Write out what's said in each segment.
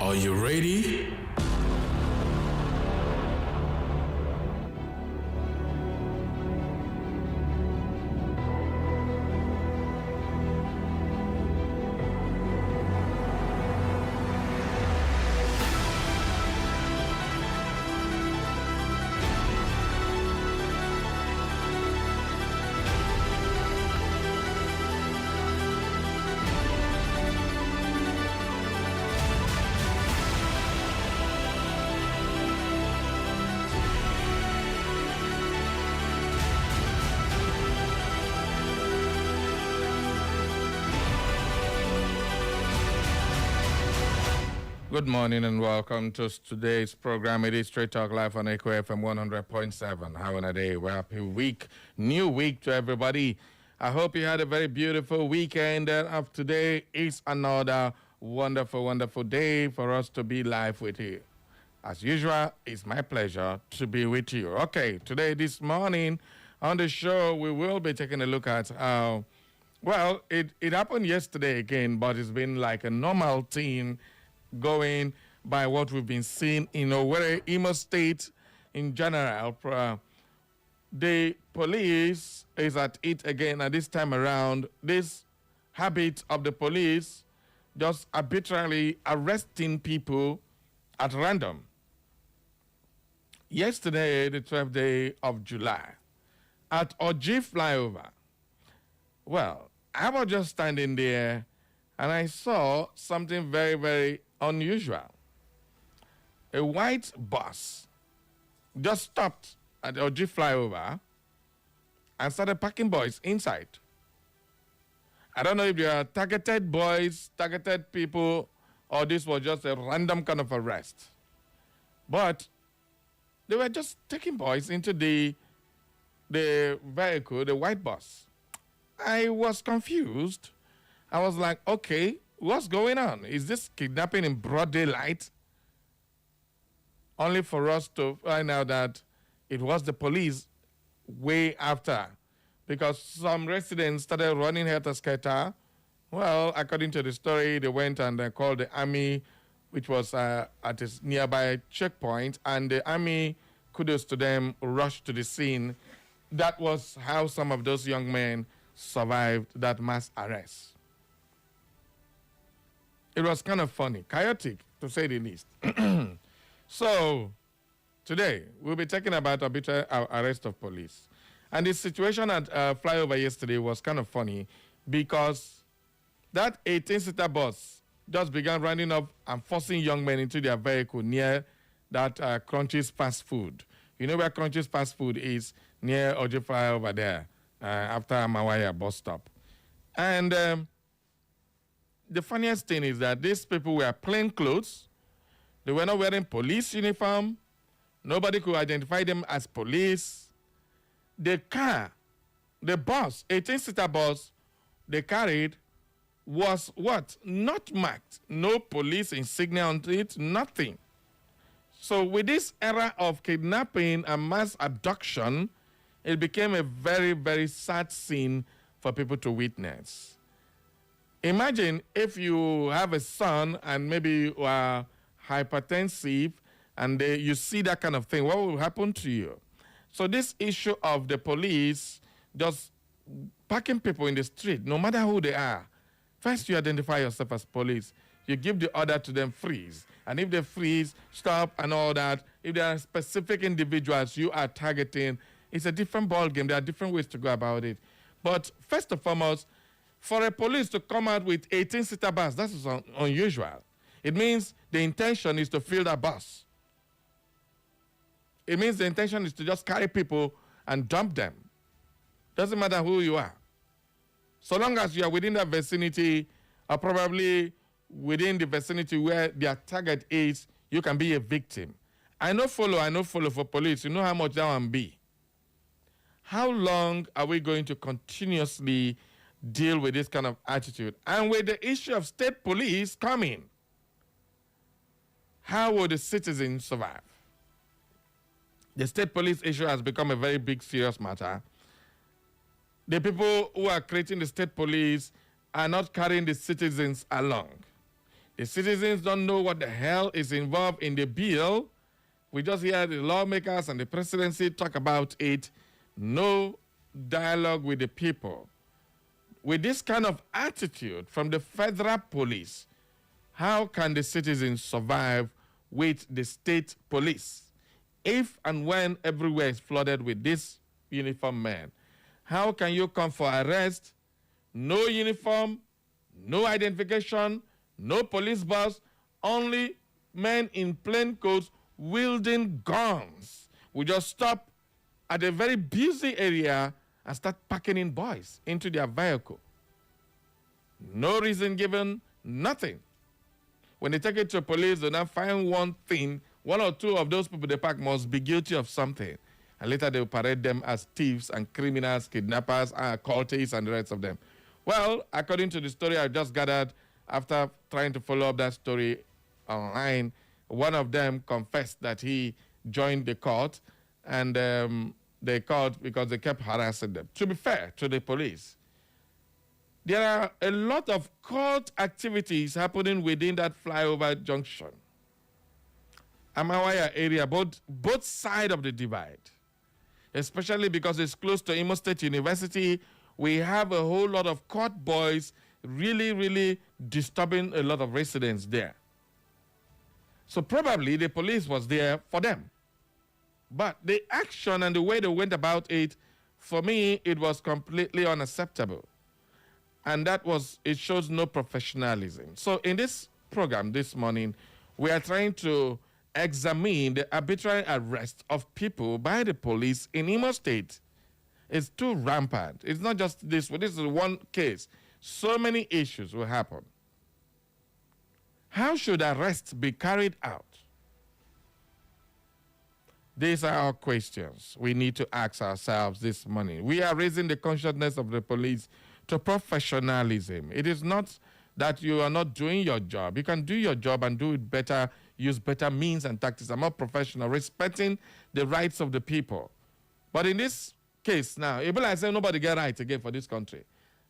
Are you ready? Good morning and welcome to today's program. It is Straight Talk Live on Echo FM 100.7. How a day. Well, happy week. New week to everybody. I hope you had a very beautiful weekend. And of today is another wonderful, wonderful day for us to be live with you. As usual, it's my pleasure to be with you. Okay, today, this morning on the show, we will be taking a look at how, well, it happened yesterday again, but it's been like a normal thing going by what we've been seeing in Owerri, Imo State in general. The police is at it again, and this time around, this habit of the police just arbitrarily arresting people at random. Yesterday, the 12th day of July, at Oji flyover, well, I was just standing there and I saw something very, very unusual. A white bus just stopped at the Oji flyover and started packing boys inside. I don't know if they are targeted boys, targeted people, or this was just a random kind of arrest. But they were just taking boys into the vehicle, the white bus. I was confused. I was like, okay, what's going on? Is this kidnapping in broad daylight? Only for us to find out that it was the police way after, because some residents started running helter-skelter. Well, according to the story, they went and called the army, which was at a nearby checkpoint, and the army, kudos to them, rushed to the scene. That was how some of those young men survived that mass arrest. It was kind of funny, chaotic, to say the least. So, today, we'll be talking about arbitrary arrest of police. And the situation at flyover yesterday was kind of funny because that 18-seater bus just began running up and forcing young men into their vehicle near that Crunch's fast food. You know where Crunch's fast food is? Near Oji flyover there, after Amawaya bus stop. And the funniest thing is that these people were plain clothes. They were not wearing police uniform. Nobody could identify them as police. The car, the bus, 18-seater bus they carried was what? Not marked. No police insignia on it, nothing. So with this era of kidnapping and mass abduction, it became a very, very sad scene for people to witness. Imagine if you have a son and maybe you are hypertensive and you see that kind of thing, what will happen to you? So this issue of the police just packing people in the street, no matter who they are, first you identify yourself as police. You give the order to them, freeze. And if they freeze, stop and all that, if there are specific individuals you are targeting, it's a different ball game. There are different ways to go about it. But first and foremost, for a police to come out with 18-seater bus, that is unusual. It means the intention is to fill that bus. It means the intention is to just carry people and dump them. Doesn't matter who you are. So long as you are within that vicinity, or probably within the vicinity where their target is, you can be a victim. I know follow for police. You know how much that one be. How long are we going to continuously deal with this kind of attitude? And with the issue of state police coming, how will the citizens survive? The state police issue has become a very big, serious matter. The people who are creating the state police are not carrying the citizens along. The citizens don't know what the hell is involved in the bill. We just hear the lawmakers and the presidency talk about it. No dialogue with the people. With this kind of attitude from the federal police, how can the citizens survive with the state police? If and when everywhere is flooded with these uniformed men, how can you come for arrest? No uniform, no identification, no police bus, only men in plain clothes wielding guns. We just stop at a very busy area and start packing in boys into their vehicle. No reason given, nothing. When they take it to police, they now find one thing. One or two of those people they pack must be guilty of something. And later they will parade them as thieves and criminals, kidnappers, cultists, and the rest of them. Well, according to the story I just gathered after trying to follow up that story online, one of them confessed that he joined the cult, and they called because they kept harassing them. To be fair to the police, there are a lot of cult activities happening within that flyover junction. Amawaya area, both sides of the divide, especially because it's close to Imo State University. We have a whole lot of court boys really disturbing a lot of residents there. So probably the police was there for them. But the action and the way they went about it, for me, it was completely unacceptable. And it shows no professionalism. So in this program this morning, we are trying to examine the arbitrary arrest of people by the police in Imo State. It's too rampant. It's not just this one. This is one case. So many issues will happen. How should arrests be carried out? These are our questions we need to ask ourselves this morning. We are raising the consciousness of the police to professionalism. It is not that you are not doing your job. You can do your job and do it better, use better means and tactics. I'm more professional, respecting the rights of the people. But in this case now, people are saying nobody get right again for this country.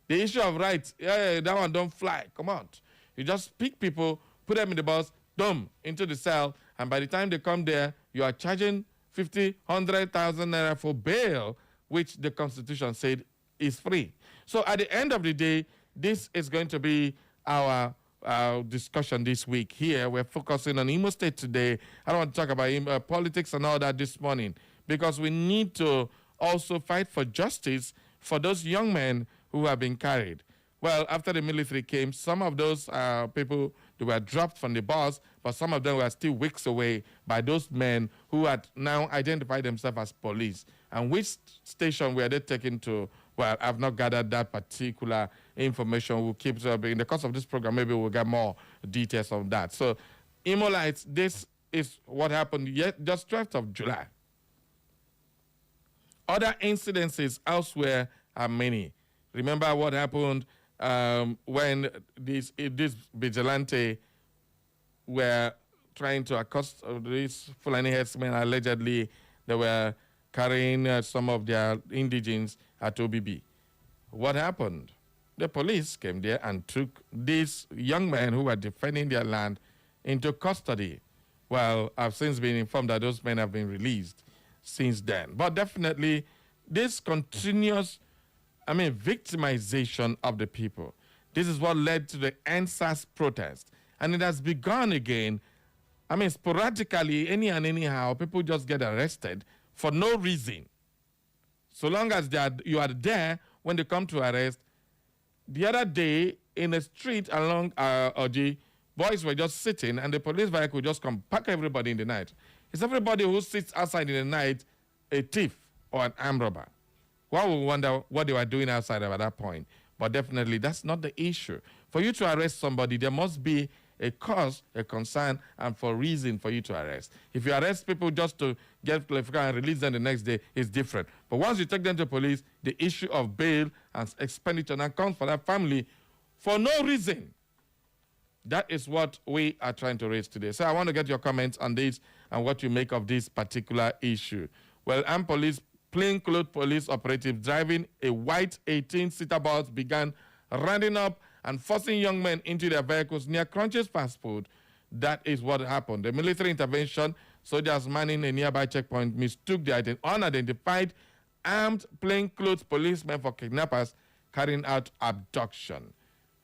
The issue of rights, that one don't fly. Come on. You just pick people, put them in the bus, dumb, into the cell, and by the time they come there, you are charging 50, 100,000 naira for bail, which the Constitution said is free. So at the end of the day, this is going to be our discussion this week here. We're focusing on Imo State today. I don't want to talk about politics and all that this morning, because we need to also fight for justice for those young men who have been carried. Well, after the military came, some of those people, they were dropped from the bus, but some of them were still weeks away by those men who had now identified themselves as police. And which station were they taken to? Well, I've not gathered that particular information. We'll keep in the course of this program, maybe we'll get more details on that. So, Imolites, this is what happened just 12th of July. Other incidences elsewhere are many. Remember what happened when these vigilante were trying to accost these Fulani herdsmen. Allegedly, they were carrying some of their indigenes at OBB. What happened? The police came there and took these young men who were defending their land into custody. Well, I've since been informed that those men have been released since then. But definitely, this continuous victimization of the people. This is what led to the NSAS protest. And it has begun again. Sporadically, anyhow, people just get arrested for no reason. So long as you are there when they come to arrest. The other day, in a street along Oji, boys were just sitting and the police vehicle just come pack everybody in the night. Is everybody who sits outside in the night a thief or an armed robber? One would wonder what they were doing outside at that point. But definitely, that's not the issue. For you to arrest somebody, there must be a cause, a concern, and for reason for you to arrest. If you arrest people just to get clarification and release them the next day, it's different. But once you take them to police, the issue of bail and expenditure and account for that family for no reason. That is what we are trying to raise today. So I want to get your comments on this and what you make of this particular issue. Well, plainclothes police operatives driving a white 18-seater bus began rounding up and forcing young men into their vehicles near Crunches fast food. That is what happened. The military intervention, soldiers manning a nearby checkpoint mistook the unidentified armed plainclothes policemen for kidnappers carrying out abduction.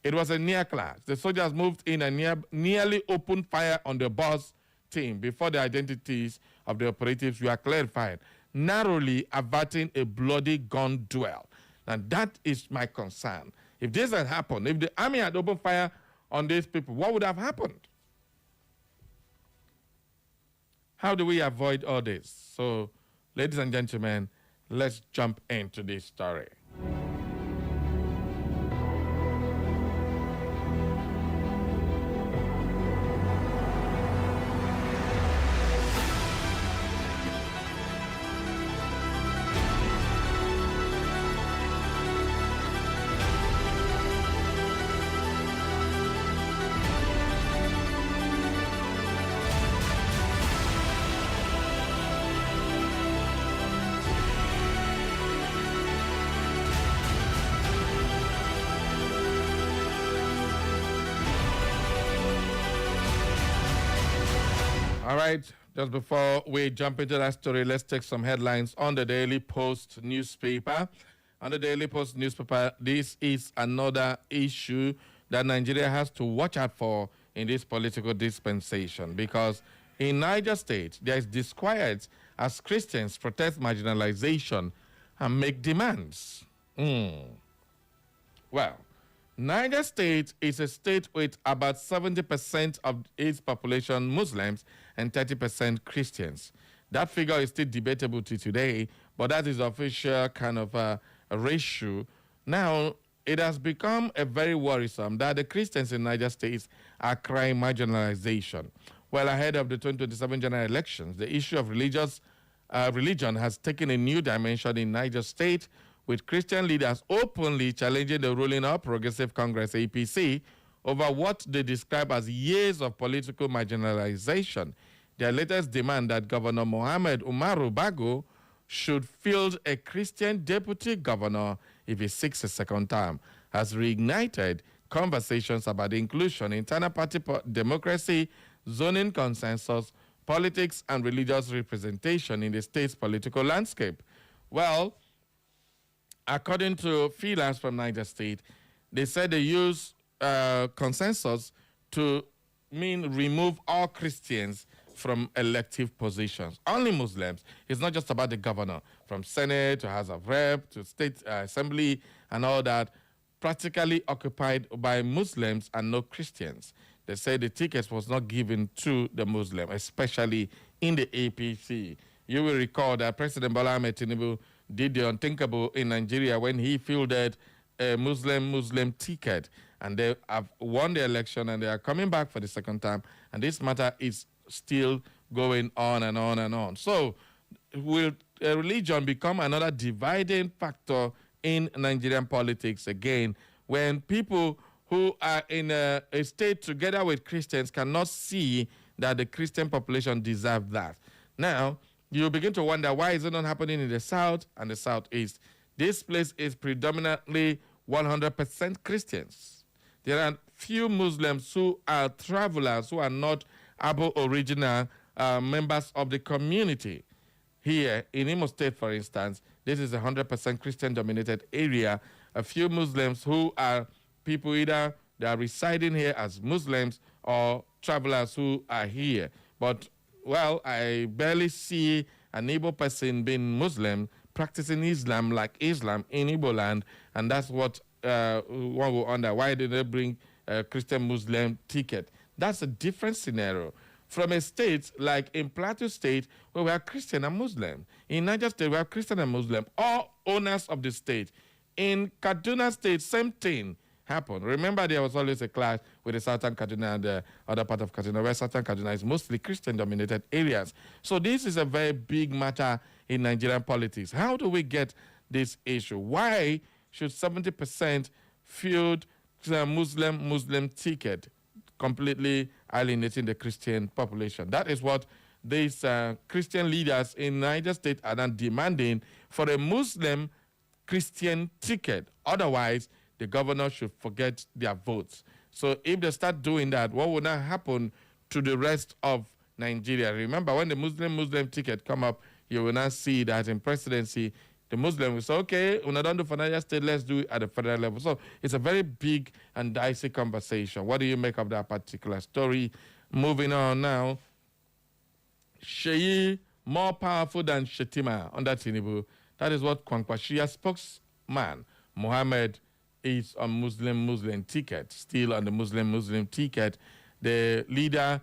It was a near clash. The soldiers moved in and nearly opened fire on the bus team before the identities of the operatives were clarified, narrowly averting a bloody gun duel. And that is my concern. If this had happened, if the army had opened fire on these people, what would have happened? How do we avoid all this? So, ladies and gentlemen, let's jump into this story. All right, just before we jump into that story, let's take some headlines on the Daily Post newspaper. On the Daily Post newspaper, this is another issue that Nigeria has to watch out for in this political dispensation, because in Niger State, there is disquiet as Christians protest marginalization and make demands. Well, Niger State is a state with about 70% of its population Muslims and 30% Christians. That figure is still debatable to today, but that is official kind of a ratio. Now, it has become a very worrisome that the Christians in Niger State are crying marginalization. Well, ahead of the 2027 general elections, the issue of religion has taken a new dimension in Niger State, with Christian leaders openly challenging the ruling of Progressive Congress, APC, over what they describe as years of political marginalization. Their latest demand that Governor Mohammed Umaru Bago should field a Christian deputy governor if he seeks a second term has reignited conversations about the inclusion, internal party democracy, zoning consensus, politics, and religious representation in the state's political landscape. Well, according to feelers from Niger State, they said they use consensus to mean remove all Christians from elective positions. Only Muslims. It's not just about the governor, from Senate to House of Rep to State Assembly and all that, practically occupied by Muslims and no Christians. They said the tickets was not given to the Muslim, especially in the APC. You will recall that President Bola Ahmed Tinubu did the unthinkable in Nigeria when he fielded a Muslim ticket, and they have won the election and they are coming back for the second time, and this matter is still going on and on and on. So will religion become another dividing factor in Nigerian politics again, when people who are in a state together with Christians cannot see that the Christian population deserves that? Now, you begin to wonder, why is it not happening in the South and the Southeast? This place is predominantly 100% Christians. There are few Muslims who are travelers, who are not Abo-original members of the community. Here in Imo State, for instance, this is a 100% Christian-dominated area. A few Muslims who are people either they are residing here as Muslims or travelers who are here. But well, I barely see an Igbo person being Muslim practicing Islam like Islam in Igbo land, and that's what one will wonder. Why did they bring a Christian-Muslim ticket? That's a different scenario from a state like in Plateau State, where we are Christian and Muslim. In Niger State, we are Christian and Muslim, all owners of the state. In Kaduna State, same thing happened. Remember, there was always a clash with the Southern Kaduna and the other part of Kaduna, where Southern Kaduna is mostly Christian-dominated areas. So this is a very big matter in Nigerian politics. How do we get this issue? Why should 70% field Muslim ticket, completely alienating the Christian population? That is what these Christian leaders in Niger State are now demanding, for a Muslim Christian ticket. Otherwise, the governor should forget their votes. So if they start doing that, what will now happen to the rest of Nigeria? Remember, when the Muslim ticket come up, you will now see that in presidency, the Muslim will say, okay, when I don't do for Nigeria state, let's do it at the federal level. So it's a very big and dicey conversation. What do you make of that particular story? Moving on now. Sheyi more powerful than Shetima under Tinubu. That is what Kwankwashia spokesman Mohammed is on Muslim ticket, still on the Muslim ticket. The leader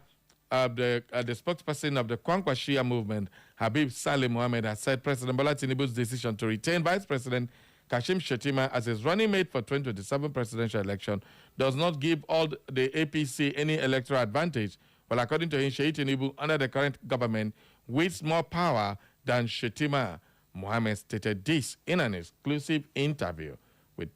of the spokesperson of the Kwankwashia movement, Habib Salim Mohammed, has said President Bola Tinubu's decision to retain Vice President Kashim Shettima as his running mate for 2027 presidential election does not give all the APC any electoral advantage. Well, according to him, Sheyi Tinubu, under the current government, wields more power than Shettima. Mohammed stated this in an exclusive interview with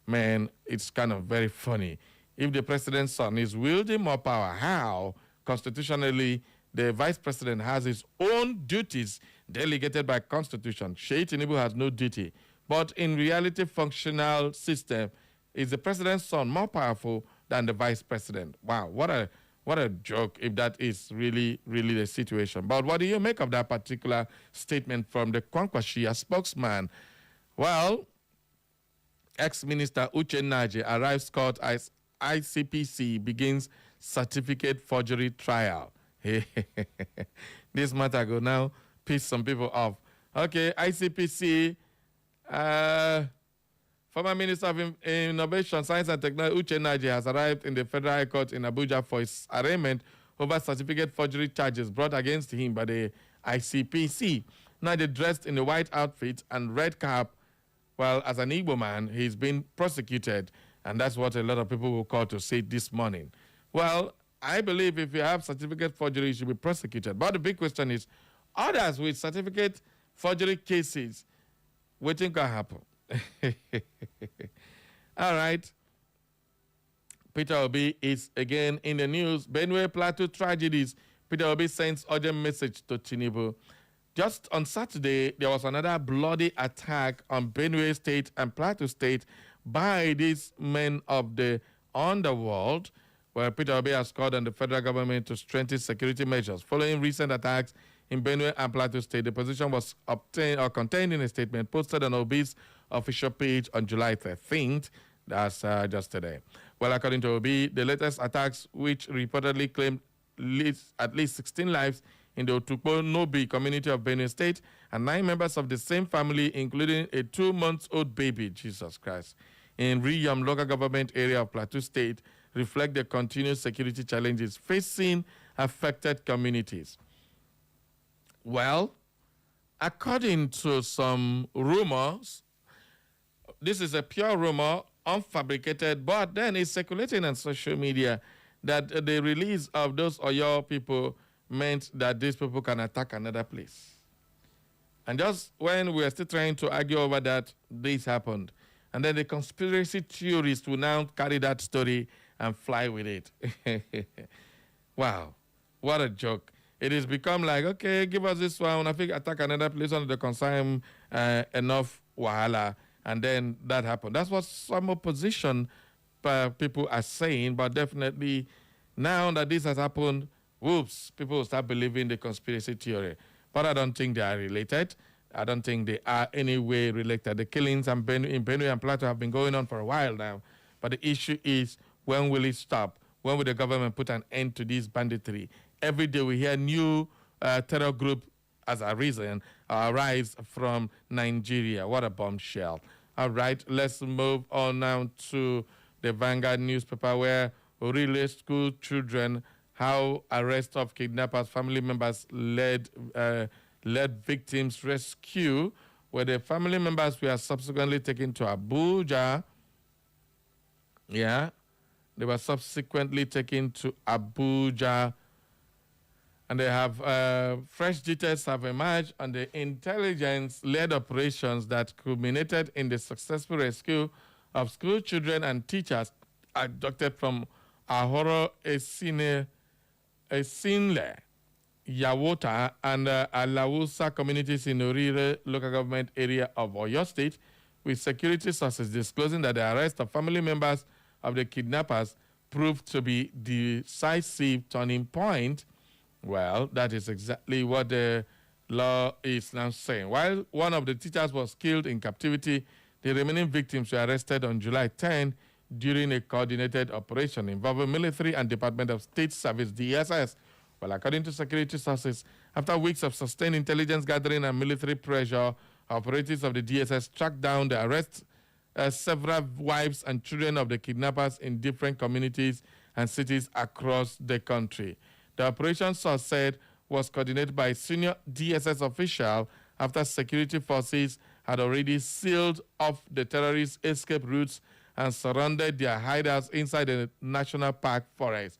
man. It's kind of very funny. If the president's son is wielding more power, how constitutionally the vice president has his own duties delegated by constitution? Sheyi Tinubu has no duty. But in reality, functional system, is the president's son more powerful than the vice president? Wow, what a joke if that is really the situation. But what do you make of that particular statement from the Kwankwashia spokesman? Well, ex-minister Uche Naji arrives court as ICPC begins certificate forgery trial. This matter go now piss some people off. Okay, ICPC, former Minister of Innovation, Science and Technology, Uche Naji, has arrived in the Federal High Court in Abuja for his arraignment over certificate forgery charges brought against him by the ICPC. Naji, dressed in a white outfit and red cap, well, as an Igbo man, he's been prosecuted, and that's what a lot of people will call to say this morning. Well, I believe if you have certificate forgery, you should be prosecuted. But the big question is, others with certificate forgery cases, what think can happen? All right. Peter Obi is again in the news. Benue Plateau tragedies. Peter Obi sends urgent message to Tinubu. Just on Saturday, there was another bloody attack on Benue State and Plateau State by these men of the underworld, where Peter Obi has called on the federal government to strengthen security measures. Following recent attacks in Benue and Plateau State, the position was obtained or contained in a statement posted on Obi's official page on July 13th. That's just today. Well, according to Obi, the latest attacks, which reportedly claimed at least 16 lives in the Otukpo Nobi community of Benue State, and 9 members of the same family, including a 2-month-old baby, Jesus Christ, in Riyam local government area of Plateau State, reflect the continued security challenges facing affected communities. Well, according to some rumors, this is a pure rumor, unfabricated, but then it's circulating on social media that the release of those Oyo people meant that these people can attack another place. And just when we are still trying to argue over that, this happened. And then the conspiracy theorists will now carry that story and fly with it. Wow, what a joke. It has become like, okay, give us this one. I think attack another place under the consign enough wahala. And then that happened. That's what some opposition people are saying. But definitely now that this has happened, whoops, people will start believing the conspiracy theory. But I don't think they are related. I don't think they are any way related. The killings in Benue and Plateau have been going on for a while now. But the issue is, when will it stop? When will the government put an end to this banditry? Every day we hear new terror group as a reason arise from Nigeria. What a bombshell. All right, let's move on now to the Vanguard newspaper, where Orile school children, how arrest of kidnappers, family members led victims rescue, where the family members were subsequently taken to Abuja. Yeah, they were subsequently taken to Abuja. And they have fresh details have emerged on the intelligence-led operations that culminated in the successful rescue of school children and teachers abducted from Ahoro Esinle, Yawota, and Alawusa communities in Orire local government area of Oyo State, with security sources disclosing that the arrest of family members of the kidnappers proved to be decisive turning point. Well, that is exactly what the law is now saying. While one of the teachers was killed in captivity, the remaining victims were arrested on July 10 during a coordinated operation involving military and Department of State Service DSS. Well, according to security sources, after weeks of sustained intelligence gathering and military pressure, operatives of the DSS tracked down the arrest several wives and children of the kidnappers in different communities and cities across the country. The operation, source said, was coordinated by a senior DSS official after security forces had already sealed off the terrorists' escape routes and surrounded their hideouts inside the National Park forest.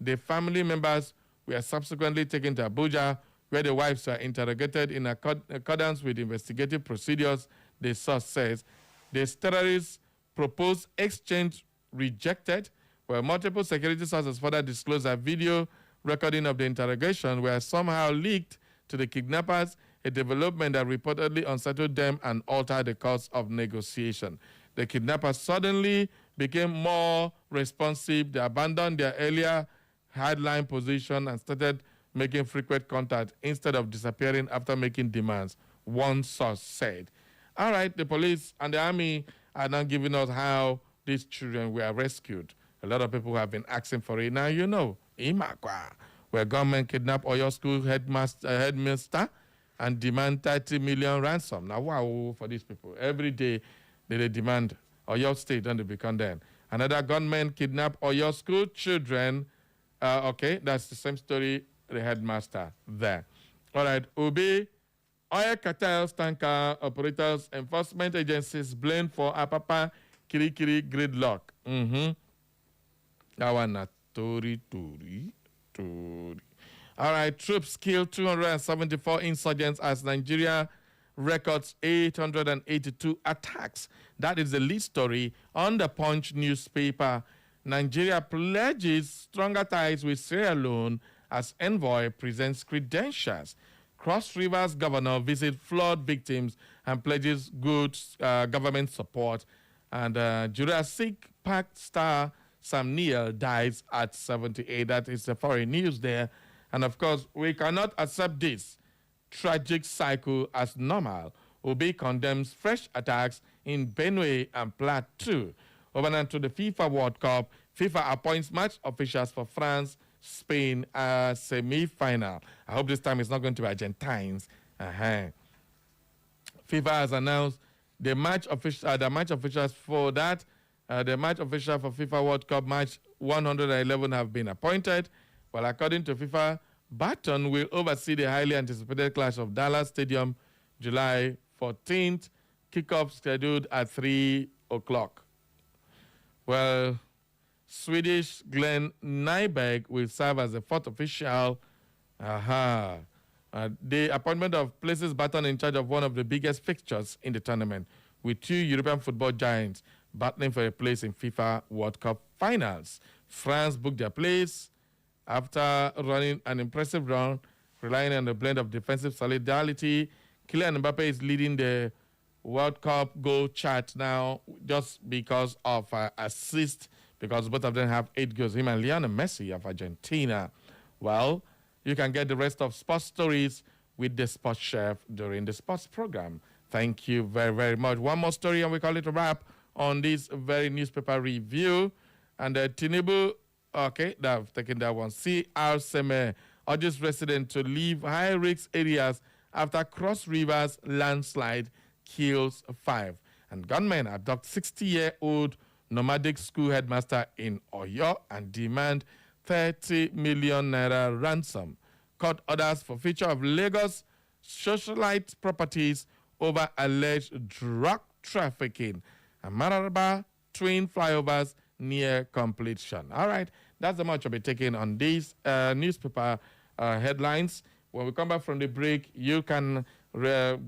The family members were subsequently taken to Abuja, where the wives were interrogated in accordance with investigative procedures, the source says. The terrorists' proposed exchange rejected, where multiple security sources further disclosed a video recording of the interrogation were somehow leaked to the kidnappers, a development that reportedly unsettled them and altered the course of negotiation. The kidnappers suddenly became more responsive. They abandoned their earlier hardline position and started making frequent contact instead of disappearing after making demands, one source said. All right, the police and the army are now giving us how these children were rescued. A lot of people have been asking for it. Now, you know, Imakwa, where government kidnapped Oyo School headmaster and demand 30 million ransom. Now, wow, for these people. Every day, they demand Oyo State and they be condemned. Another gunman kidnapped Oyo School children. Okay, that's the same story, the headmaster there. All right, Obi, oil cartels, tanker operators, enforcement agencies blamed for Apapa Kirikiri gridlock. That one, not Tori. All right, troops killed 274 insurgents as Nigeria records 882 attacks. That is the lead story on the Punch newspaper. Nigeria pledges stronger ties with Sierra Leone as envoy presents credentials. Cross Rivers governor visits flood victims and pledges good government support. And Jurassic Park star Sam Neill dies at 78. That is the foreign news there. And of course, we cannot accept this tragic cycle as normal. Obi condemns fresh attacks in Benue and Plateau. Over and to the FIFA World Cup, FIFA appoints match officials for France, Spain semi-final. I hope this time it's not going to be Argentines. FIFA has announced the match officials for that. The match official for FIFA World Cup match 111 have been appointed. Well, according to FIFA, Barton will oversee the highly anticipated clash of Dallas Stadium, July 14th. Kickoff scheduled at 3 o'clock. Well, Swedish Glenn Nyberg will serve as the fourth official. The appointment of places Barton in charge of one of the biggest fixtures in the tournament, with two European football giants battling for a place in FIFA World Cup finals. France booked their place after running an impressive run, relying on a blend of defensive solidarity. Kylian Mbappe is leading the World Cup goal chart now just because of assist, because both of them have 8 goals. Him and Lionel Messi of Argentina. Well, you can get the rest of sports stories with the sports chef during the sports program. Thank you very, very much. One more story and we call it a wrap on this very newspaper review. And Tinubu, okay, I've taken that one. C.R. Seme urges residents to leave high-risk areas after Cross Rivers landslide kills 5. And gunmen abduct 60-year-old nomadic school headmaster in Oyo and demand 30 million naira ransom. Court orders for forfeiture of Lagos socialite properties over alleged drug trafficking. And Mararaba twin flyovers near completion. All right, that's the much I'll be taking on these newspaper headlines. When we come back from the break, you can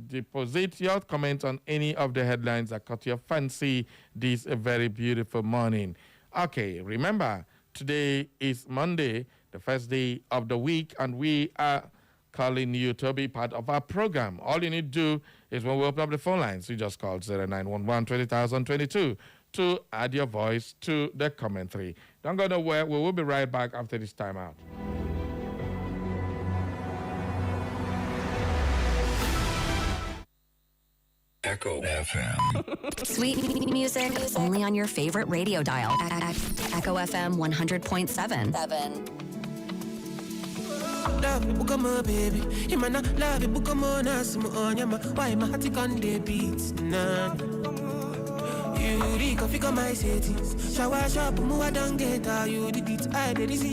deposit your comments on any of the headlines that caught your fancy this very beautiful morning. Okay, remember, today is Monday, the first day of the week, and we are calling you to be part of our program. All you need to do is when we open up the phone lines, you just call 0911 20022 to add your voice to the commentary. Don't go nowhere. We will be right back after this time out. Echo FM. Sweet music only on your favorite radio dial. Echo FM 100.7. Love me, book my baby. You man love me, book my nas mo on ya. Why my heart on the beats? Nah. You the coffee come my settings. Shower shop, mo don't get how you did it. I did it.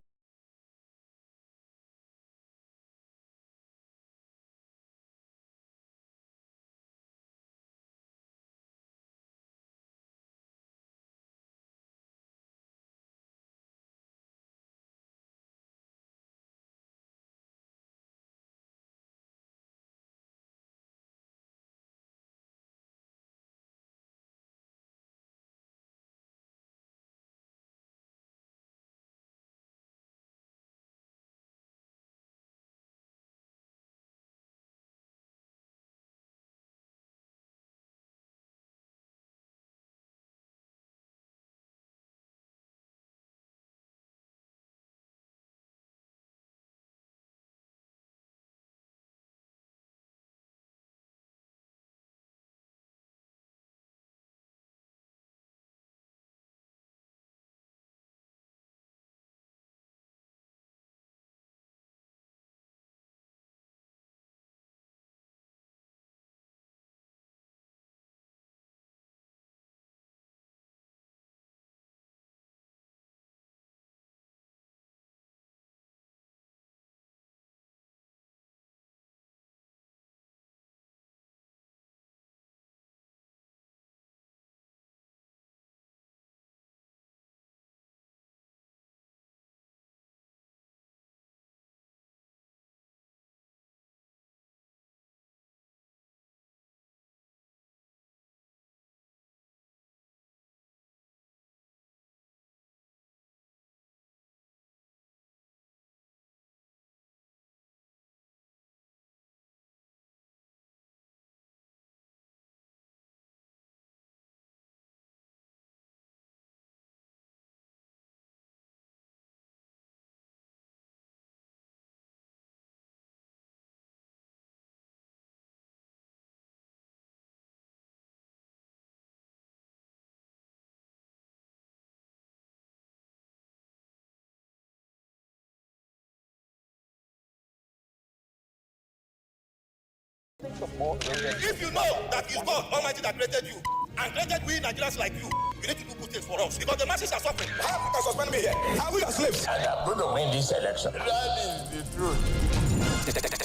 If you know that it's God Almighty that created you and created we Nigerians like you need to do good things for us because the masses are suffering. How you can suspend me here? Are we are slaves? And I'm going to win this election. That is the truth.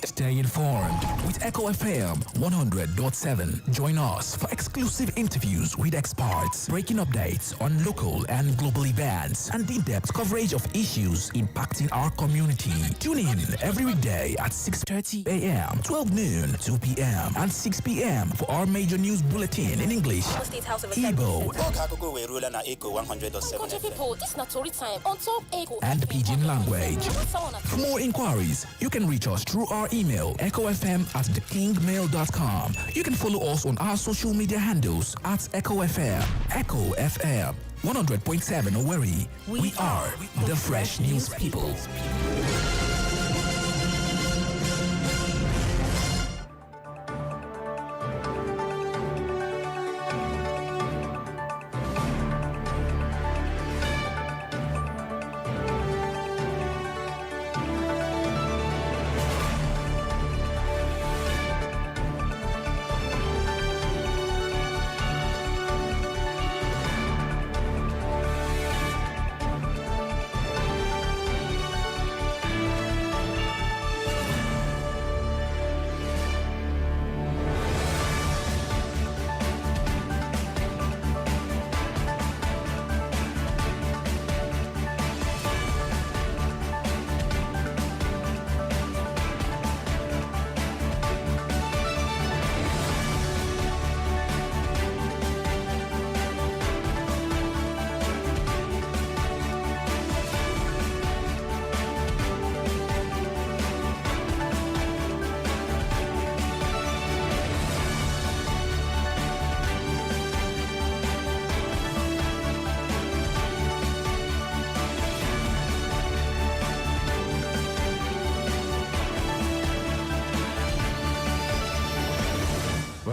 Stay informed with Echo FM 100.7. Join us for exclusive interviews with experts, breaking updates on local and global events, and in-depth coverage of issues impacting our community. Tune in every weekday at 6:30 a.m., 12 noon, 2 p.m., and 6 p.m. for our major news bulletin in English, Igbo, and Pidgin language. For more inquiries, you can reach us through our email, echofm@thekingmail.com. You can follow us on our social media handles at EchoFM. Echo FM 100.7 Owerri. We are the Fresh News People.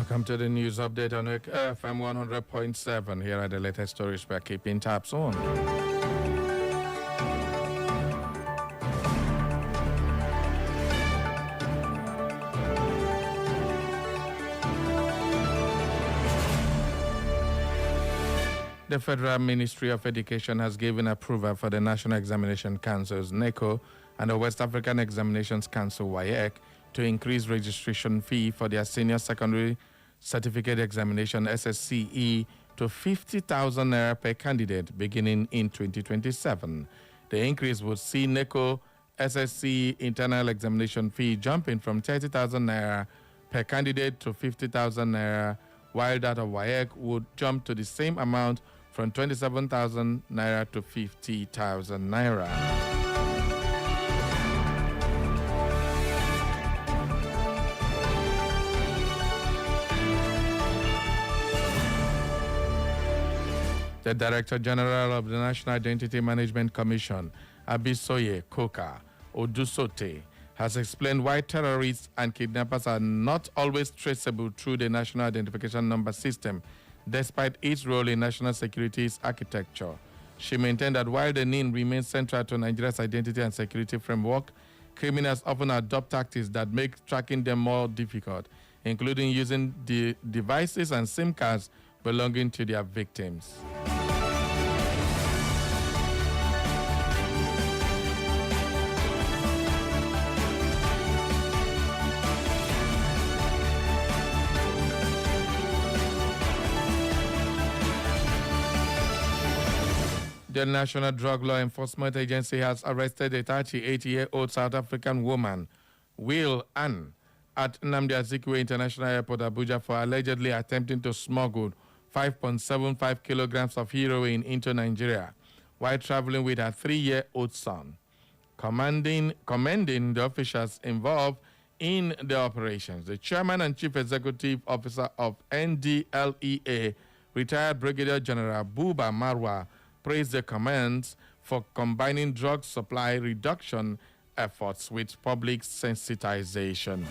Welcome to the news update on FM 100.7. Here are the latest stories we're keeping tabs on. The Federal Ministry of Education has given approval for the National Examination Council's NECO and the West African Examinations Council WAEC to increase registration fee for their senior secondary certificate examination SSCE to 50,000 naira per candidate beginning in 2027. The increase would see NECO SSCE internal examination fee jumping from 30,000 naira per candidate to 50,000 naira, while that of WAEC would jump to the same amount from 27,000 naira to 50,000 naira. The Director General of the National Identity Management Commission, Abisoye Koka Odusote, has explained why terrorists and kidnappers are not always traceable through the National Identification Number system, despite its role in national security's architecture. She maintained that while the NIN remains central to Nigeria's identity and security framework, criminals often adopt tactics that make tracking them more difficult, including using the devices and SIM cards belonging to their victims. The National Drug Law Enforcement Agency has arrested a 38-year-old South African woman, Will Ann, at Nnamdi Azikiwe International Airport, Abuja, for allegedly attempting to smuggle 5.75 kilograms of heroin into Nigeria while traveling with her 3-year-old son. Commending the officials involved in the operations, the chairman and chief executive officer of NDLEA, retired Brigadier General Buba Marwa, praised the commands for combining drug supply reduction efforts with public sensitization.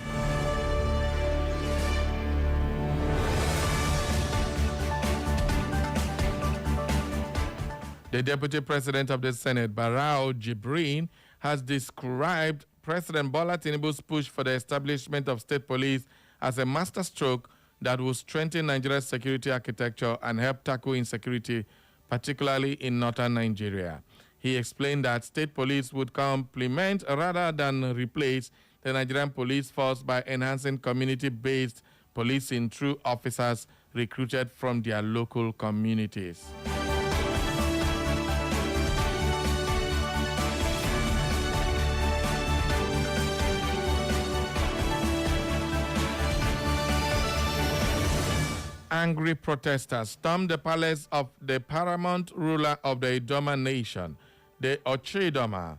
The Deputy President of the Senate, Barao Jibrin, has described President Bola Tinubu's push for the establishment of state police as a masterstroke that will strengthen Nigeria's security architecture and help tackle insecurity, particularly in northern Nigeria. He explained that state police would complement rather than replace the Nigerian police force by enhancing community-based policing through officers recruited from their local communities. Angry protesters stormed the palace of the paramount ruler of the Idoma nation, the Ochidoma,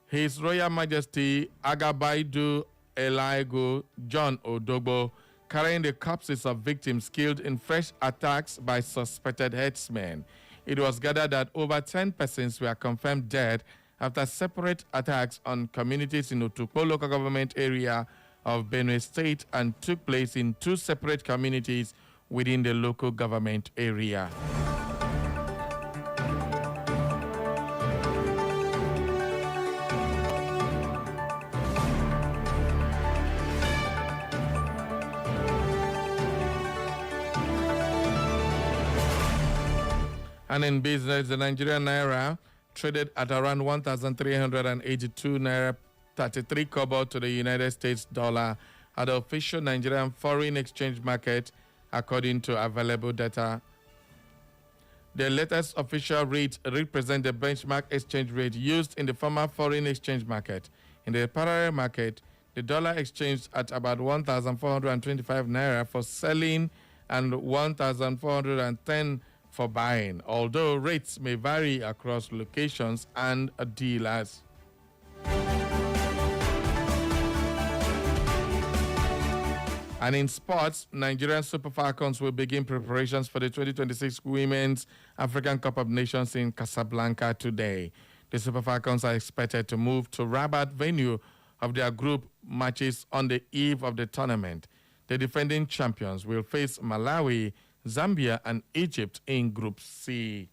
His Royal Majesty Agabaidu Elaigo John Odogbo, carrying the corpses of victims killed in fresh attacks by suspected headsmen. It was gathered that over 10 persons were confirmed dead after separate attacks on communities in Otukpo local government area of Benue State and took place in 2 separate communities within the local government area. And in business, the Nigerian naira traded at around 1,382 naira 33 kobo to the United States dollar at the official Nigerian foreign exchange market, according to available data. The latest official rate represents the benchmark exchange rate used in the former foreign exchange market. In the parallel market, the dollar exchanged at about 1,425 naira for selling and 1,410 for buying, although rates may vary across locations and dealers. And in sports, Nigerian Super Falcons will begin preparations for the 2026 Women's African Cup of Nations in Casablanca today. The Super Falcons are expected to move to Rabat venue of their group matches on the eve of the tournament. The defending champions will face Malawi, Zambia, and Egypt in Group C.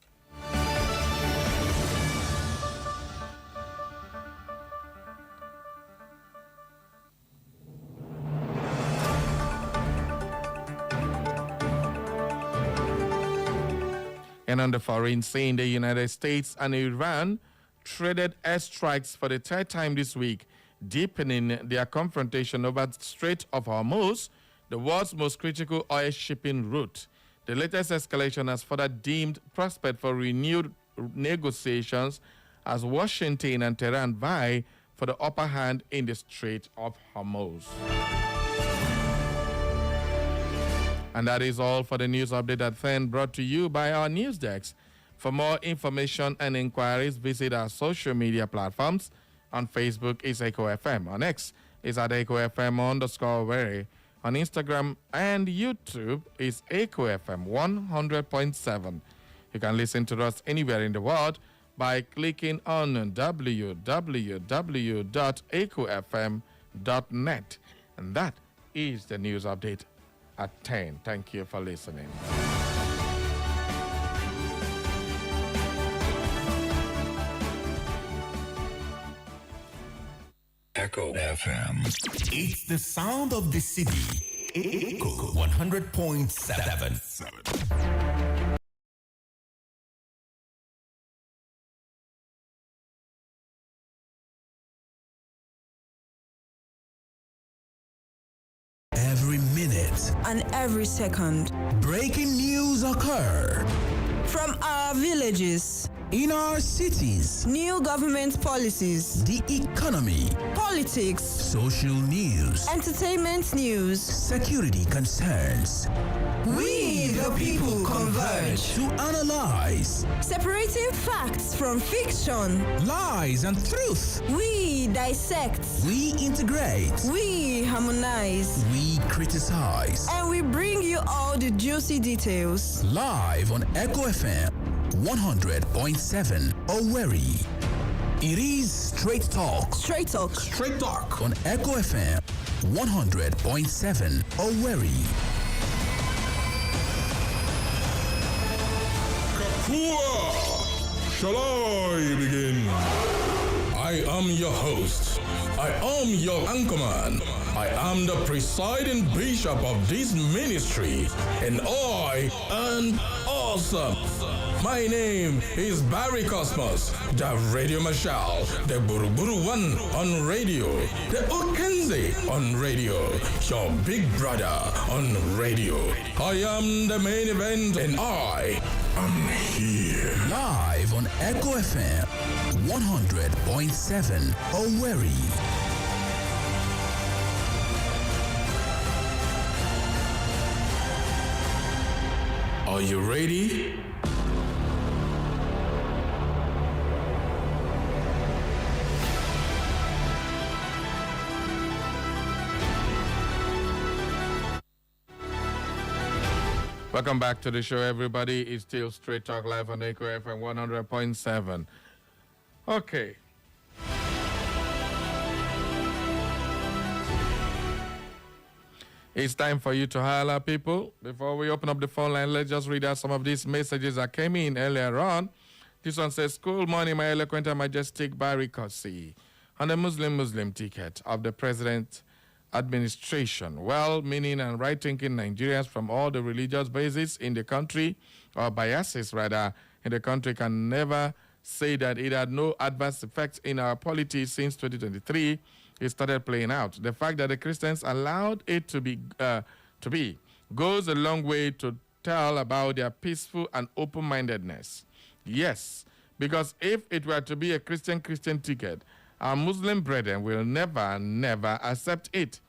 And on the foreign scene, the United States and Iran traded airstrikes for the third time this week, deepening their confrontation over the Strait of Hormuz, the world's most critical oil shipping route. The latest escalation has further deemed prospect for renewed negotiations as Washington and Tehran vie for the upper hand in the Strait of Hormuz. And that is all for the news update at 10, brought to you by our news desk. For more information and inquiries, visit our social media platforms. On Facebook is Echo FM. On X is at Echo FM_Owerri. On Instagram and YouTube is Echo FM 100.7. You can listen to us anywhere in the world by clicking on www.echofm.net. And that is the news update at 10. Thank you for listening. Echo FM. It's the sound of the city. Echo 100.7. Every minute and every second. breaking news occur From our villages, in our cities, new government policies, the economy, politics, social news, entertainment news. security concerns. We, the people, converge. To analyze Separating facts from fiction. lies and truth. We dissect. We integrate. We harmonize. We criticize. And we bring you all the juicy details. Live on Echo FM 100.7 Owerri. It is Straight Talk. Straight talk. Straight Talk on Echo FM 100.7 Owerri. Shall I begin? I am your host. I am your anchorman. I am the presiding bishop of this ministry, and I am awesome. My name is Barry Cosmos, the Radio Marshal, the Buruburu One on radio, the Okenze on radio, your big brother on radio. I am the main event, and I am here. Live on Echo FM 100.7 Owerri. Are you ready? Welcome back to the show, everybody. It's still Straight Talk Live on Echo FM 100.7. Okay. It's time for you to holler, people. Before we open up the phone line, let's just read out some of these messages that came in earlier on. This one says, "Good morning, my eloquent and majestic Barry Kosi. On the Muslim ticket of the President administration, well-meaning and right-thinking Nigerians from all the religious bases in the country, or biases rather, in the country can never say that it had no adverse effects in our polity since 2023. It started playing out. The fact that the Christians allowed it to be goes a long way to tell about their peaceful and open-mindedness. Yes, because if it were to be a Christian ticket, our Muslim brethren will never accept it.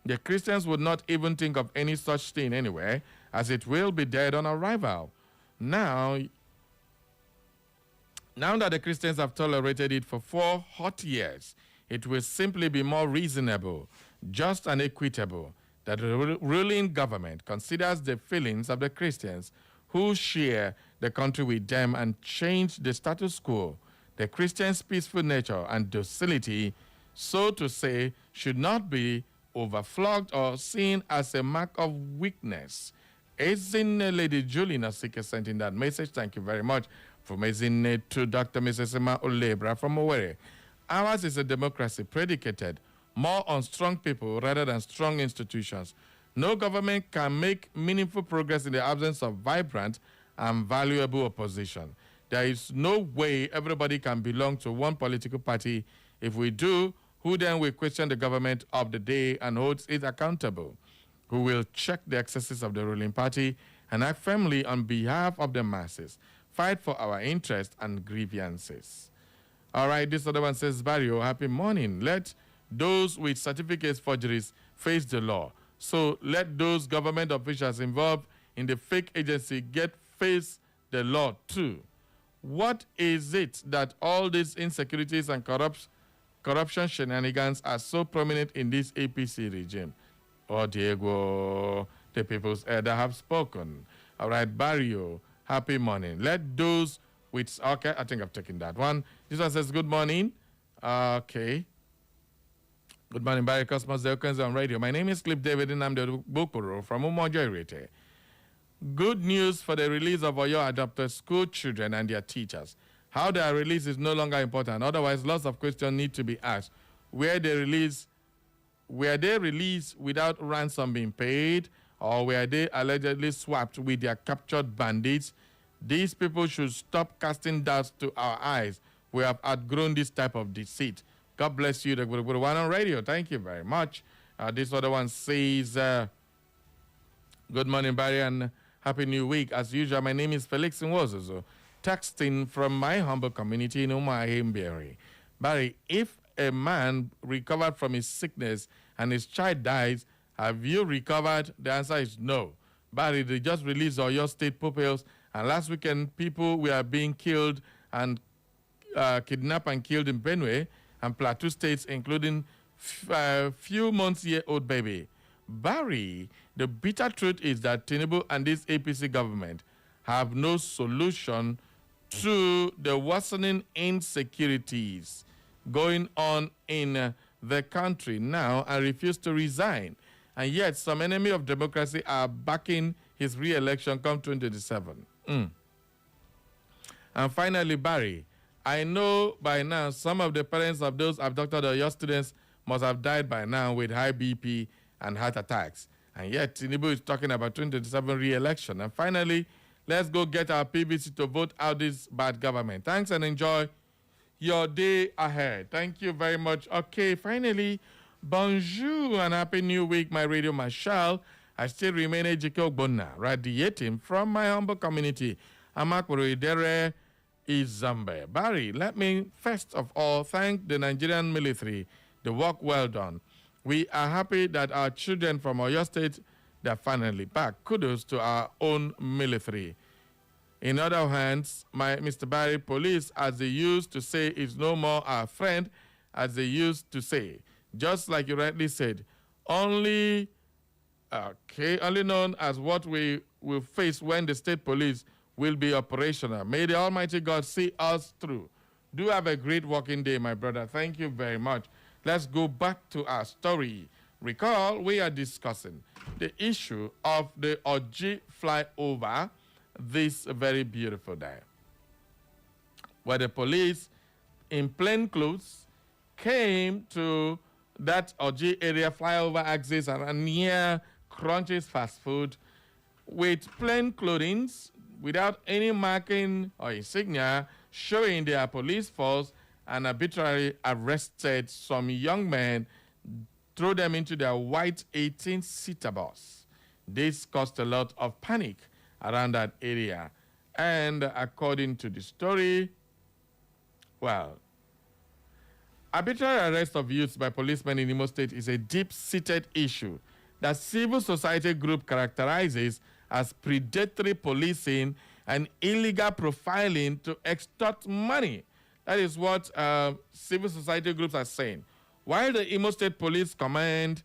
The Christians would not even think of any such thing anyway, as it will be dead on arrival. Now that the Christians have tolerated it for 4 hot years, it will simply be more reasonable, just and equitable that the ruling government considers the feelings of the Christians who share the country with them and change the status quo. The Christians' peaceful nature and docility, so to say, should not be overflogged or seen as a mark of weakness. Ezine Lady Julie Nasike sent in that message. Thank you very much from Ezine to Dr. Mrs. Emma Olebra from Owerri. Ours is a democracy predicated more on strong people rather than strong institutions. No government can make meaningful progress in the absence of vibrant and valuable opposition. There is no way everybody can belong to one political party. If we do, who then will question the government of the day and holds it accountable? Who will check the excesses of the ruling party and act firmly on behalf of the masses, fight for our interests and grievances? All right, this other one says, Barrio, happy morning. Let those with certificates forgeries face the law. So let those government officials involved in the fake agency face the law too. What is it that all these insecurities and corruption shenanigans are so prominent in this APC regime? Oh, Diego, the people's elder have spoken. All right, Barrio, happy morning. Let those with, okay, I think I've taken that one. This one says, good morning. Okay. Good morning, Barry Cosmos, the Okens on radio. My name is Cliff David, and I'm the Bokoro from Umojoirete. Good news for the release of Oyo adopted school children and their teachers. How their release is no longer important. Otherwise, lots of questions need to be asked. Were they released without ransom being paid, or were they allegedly swapped with their captured bandits? These people should stop casting doubts to our eyes. We have outgrown this type of deceit. God bless you, the good one on radio. Thank you very much. This other one says, good morning, Barry, and happy new week. As usual, my name is Felix Nwozozo, texting from my humble community in Umuahimbieri. Barry, if a man recovered from his sickness and his child dies, have you recovered? The answer is no. Barry, they just released Oyo State pupils, and last weekend people were being killed and kidnapped and killed in Benue and Plateau states, including few months-old baby. Barry, the bitter truth is that Tinubu and this APC government have no solution to the worsening insecurities going on in the country now and refuse to resign. And yet, some enemy of democracy are backing his re-election come 2027. And finally, Barry, I know by now some of the parents of those abducted Oyo students must have died by now with high BP and heart attacks. And yet, Tinubu is talking about 2027 re-election. And finally, let's go get our PVC to vote out this bad government. Thanks and enjoy your day ahead. Thank you very much. Okay, finally, bonjour and happy new week, my radio marshal. I still remain Ejike Ogbonna, radiating from my humble community. Amakwuru Idere Izambe. Barry, let me first of all thank the Nigerian military. The work well done. We are happy that our children from Oyo State, they're finally back. Kudos to our own military. In other hands, Mr. Barry, police, as they used to say, is no more our friend, as they used to say. Just like you rightly said, only known as what we will face when the state police will be operational. May the Almighty God see us through. Do have a great working day, my brother. Thank you very much. Let's go back to our story. Recall, we are discussing the issue of the Oji flyover this very beautiful day, where the police in plain clothes came to that Oji area flyover axis and near Crunch's fast food with plain clothing without any marking or insignia showing their police force, and arbitrarily arrested some young men, threw them into their white 18-seater bus. This caused a lot of panic around that area. And according to the story, well, arbitrary arrest of youths by policemen in Imo State is a deep-seated issue that civil society group characterizes as predatory policing and illegal profiling to extort money. That is what civil society groups are saying. While the Imo State Police Command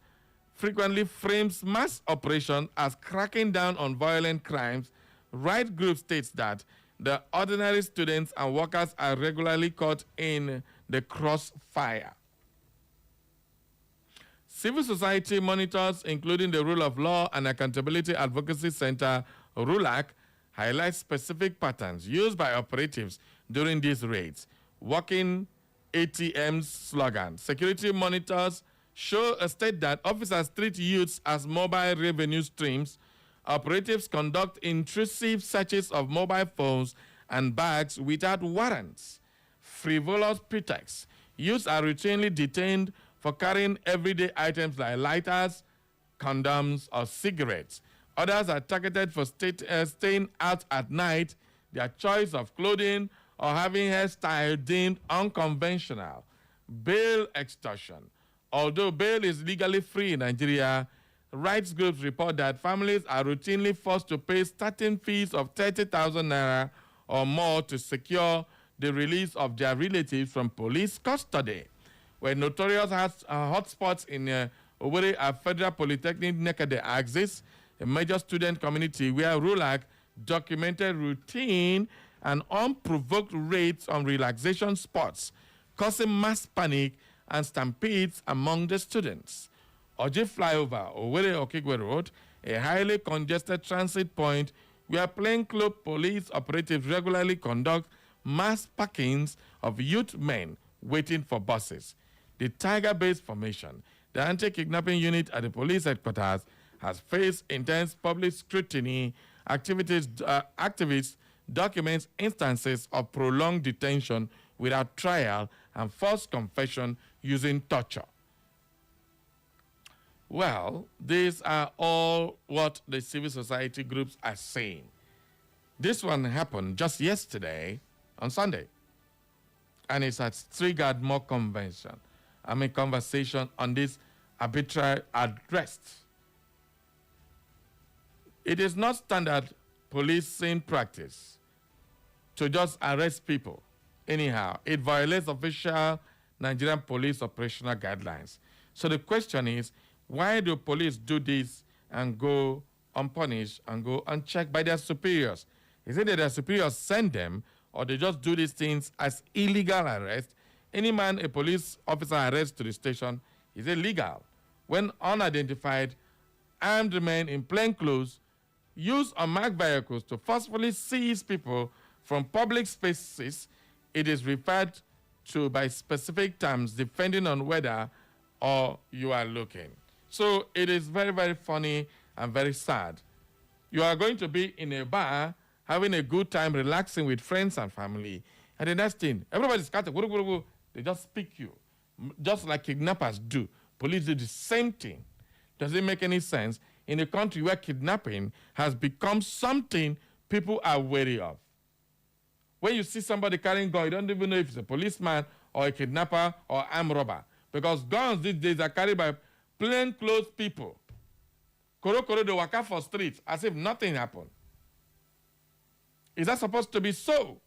frequently frames mass operation as cracking down on violent crimes, right group states that the ordinary students and workers are regularly caught in the crossfire. Civil society monitors, including the Rule of Law and Accountability Advocacy Center, RULAC, highlight specific patterns used by operatives during these raids. Working ATM's slogan. Security monitors show a state that officers treat youths as mobile revenue streams. Operatives conduct intrusive searches of mobile phones and bags without warrants. Frivolous pretexts. Youths are routinely detained for carrying everyday items like lighters, condoms, or cigarettes. Others are targeted for staying out at night, their choice of clothing, or having hairstyle deemed unconventional. Bail extortion. Although bail is legally free in Nigeria, rights groups report that families are routinely forced to pay starting fees of 30,000 naira or more to secure the release of their relatives from police custody. Where notorious hotspots in Owerri are Federal Polytechnic Nekede Axis, a major student community where RULAC documented routine and unprovoked raids on relaxation spots, causing mass panic and stampedes among the students. Oji Flyover, Owerri Okigwe Road, a highly congested transit point where plainclothes police operatives regularly conduct mass packings of youth men waiting for buses. The Tiger-based formation, the anti-kidnapping unit at the police headquarters, has faced intense public scrutiny. Activists documents instances of prolonged detention without trial and forced confession using torture. Well, these are all what the civil society groups are saying. This one happened just yesterday on Sunday, and it has triggered more conversation on this arbitrary arrest. It is not standard policing practice to just arrest people anyhow. It violates official Nigerian police operational guidelines. So the question is, why do police do this and go unpunished and go unchecked by their superiors? Is it that their superiors send them, or they just do these things as illegal arrest? Any man a police officer arrests to the station is illegal. When unidentified armed men in plain clothes use unmarked vehicles to forcefully seize people from public spaces, it is referred to by specific terms depending on whether or you are looking. So it is very, very funny and very sad. You are going to be in a bar, having a good time, relaxing with friends and family, and the next thing, everybody's scattered. They just pick you, just like kidnappers do. Police do the same thing. Does it make any sense in a country where kidnapping has become something people are wary of? When you see somebody carrying a gun, you don't even know if it's a policeman or a kidnapper or armed robber, because guns these days are carried by plainclothes people. Koro, they walk out for streets as if nothing happened. Is that supposed to be so?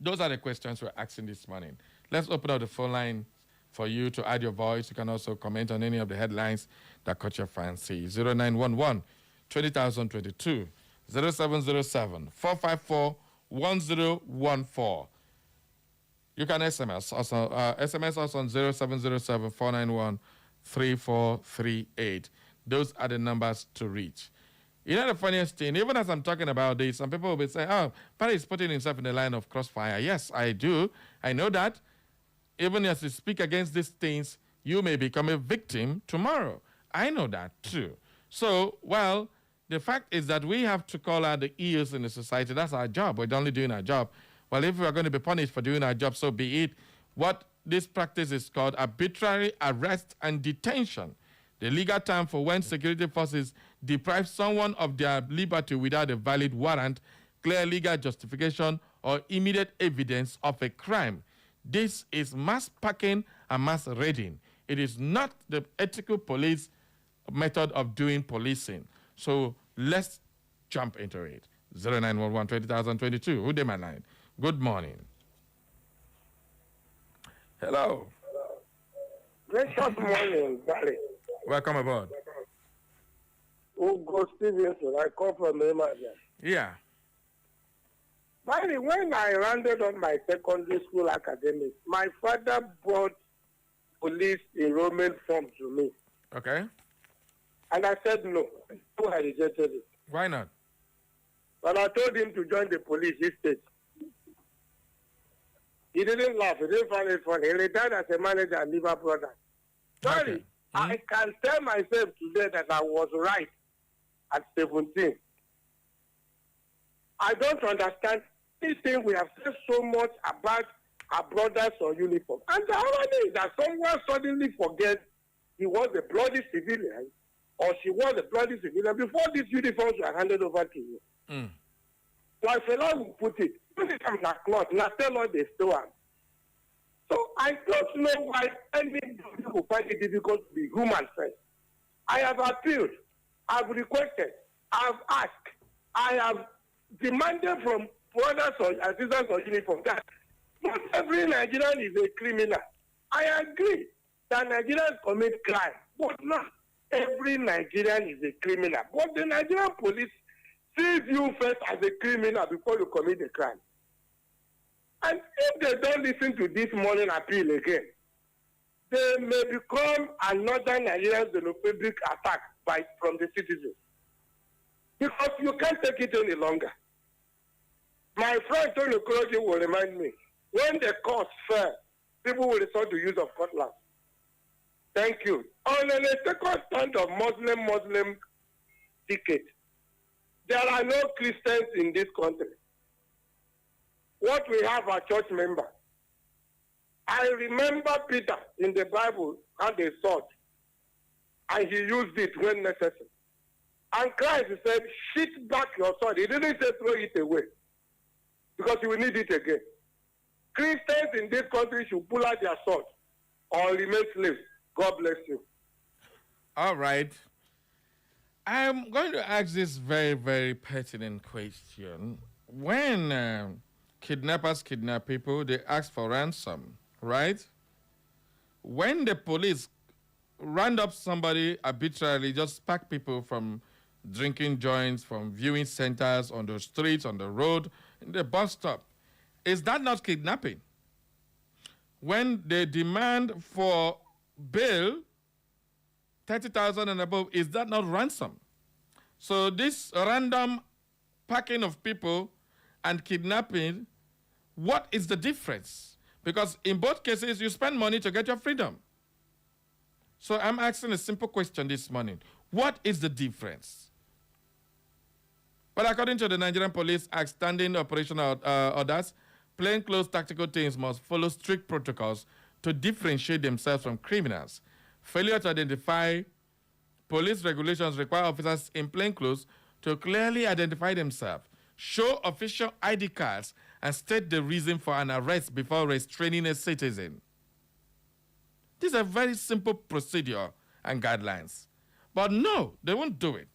Those are the questions we're asking this morning. Let's open up the phone line for you to add your voice. You can also comment on any of the headlines that caught your fancy. 0911 20022 0707 454 1014. You can SMS also, SMS us on 0707 491 3438. Those are the numbers to reach. You know the funniest thing, even as I'm talking about this, some people will be saying, oh, Paris is putting himself in the line of crossfire. Yes, I do. I know that. Even as you speak against these things, you may become a victim tomorrow. I know that too. So, well, the fact is that we have to call out the ills in the society. That's our job. We're only doing our job. Well, if we are going to be punished for doing our job, so be it. What this practice is called arbitrary arrest and detention. The legal term for when security forces deprive someone of their liberty without a valid warrant, clear legal justification, or immediate evidence of a crime. This is mass packing and mass raiding. It is not the ethical police method of doing policing. So let's jump into it. 0911 20022. Who did my line? Good morning. Hello. Gracious morning, Barry. Welcome aboard. Ugo Stevenson, I come from Emaja. Yeah. Barry, when I rounded on my secondary school academics, my father bought police enrollment form to me. Okay. And I said no. So I rejected it. Why not? But I told him to join the police, he stayed. He didn't laugh. He didn't find it funny. He retired as a manager at Liverpool. Sorry, Okay. I can tell myself today that I was right at 17. I don't understand anything we have said so much about our brothers on uniform. And the irony is that someone suddenly forgets he was a bloody civilian or she was a bloody civilian before these uniforms were handed over to you. Like fellow will put it, put it on the cloth, now tell us they stole them. So I don't know why any people find it difficult to be human first. I have appealed, I've requested, I've asked, I have demanded from brothers or citizens of uniform that not every Nigerian is a criminal. I agree that Nigerians commit crime, but not every Nigerian is a criminal. But the Nigerian police sees you first as a criminal before you commit a crime. And if they don't listen to this morning appeal again, they may become another Nigerian xenophobic attack from the citizens. Because you can't take it any longer. My friend Tony Okoroji will remind me, when the courts fail, people will resort to use of cutlass. Thank you. On the second stand of Muslim ticket, there are no Christians in this country. What we have are church members. I remember Peter in the Bible had a sword, and he used it when necessary. And Christ said, "Sheath back your sword." He didn't say throw it away, because you will need it again. Christians in this country should pull out their sword or remain slaves. God bless you. All right. I'm going to ask this very, very pertinent question. When kidnappers kidnap people, they ask for ransom, right? When the police round up somebody arbitrarily, just pack people from drinking joints, from viewing centers, on the streets, on the road, in the bus stop, is that not kidnapping? When they demand for bail, 30,000 and above, is that not ransom? So this random packing of people and kidnapping, what is the difference? Because in both cases, you spend money to get your freedom. So I'm asking a simple question this morning. What is the difference? But according to the Nigerian Police Act standing operational orders, plainclothes tactical teams must follow strict protocols to differentiate themselves from criminals. Failure to identify police regulations require officers in plainclothes to clearly identify themselves, show official ID cards, and state the reason for an arrest before restraining a citizen. These are very simple procedure and guidelines. But no, they won't do it.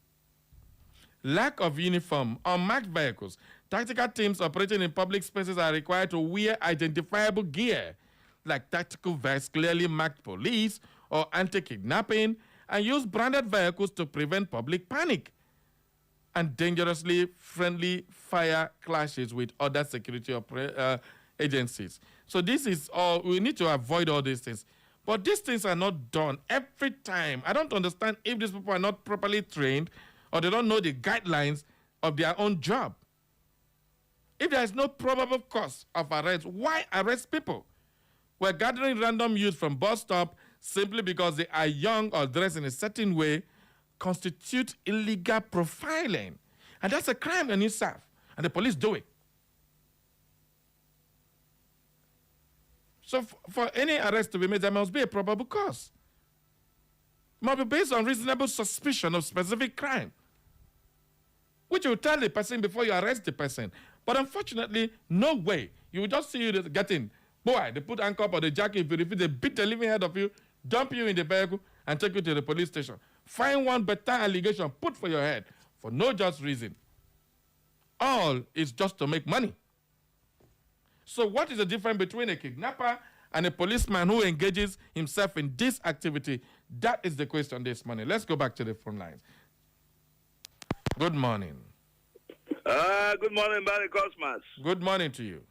Lack of uniform, unmarked vehicles. Tactical teams operating in public spaces are required to wear identifiable gear, like tactical vests clearly marked police or anti-kidnapping, and use branded vehicles to prevent public panic and dangerously friendly fire clashes with other security agencies. So this is all, we need to avoid all these things. But these things are not done every time. I don't understand if these people are not properly trained or they don't know the guidelines of their own job. If there is no probable cause of arrest, why arrest people? We're gathering random youth from bus stop simply because they are young or dressed in a certain way constitute illegal profiling. And that's a crime in itself. And the police do it. So for any arrest to be made, there must be a probable cause. It must be based on reasonable suspicion of specific crime, which you tell the person before you arrest the person. But unfortunately, no way. You will just see you getting, boy, they put handcuff or the jacket, if you refuse, they beat the living head of you, dump you in the vehicle, and take you to the police station. Find one better allegation, put for your head, for no just reason. All is just to make money. So what is the difference between a kidnapper and a policeman who engages himself in this activity? That is the question this morning. Let's go back to the phone lines. Good morning. Good morning, Barry Cosmas. Good morning to you.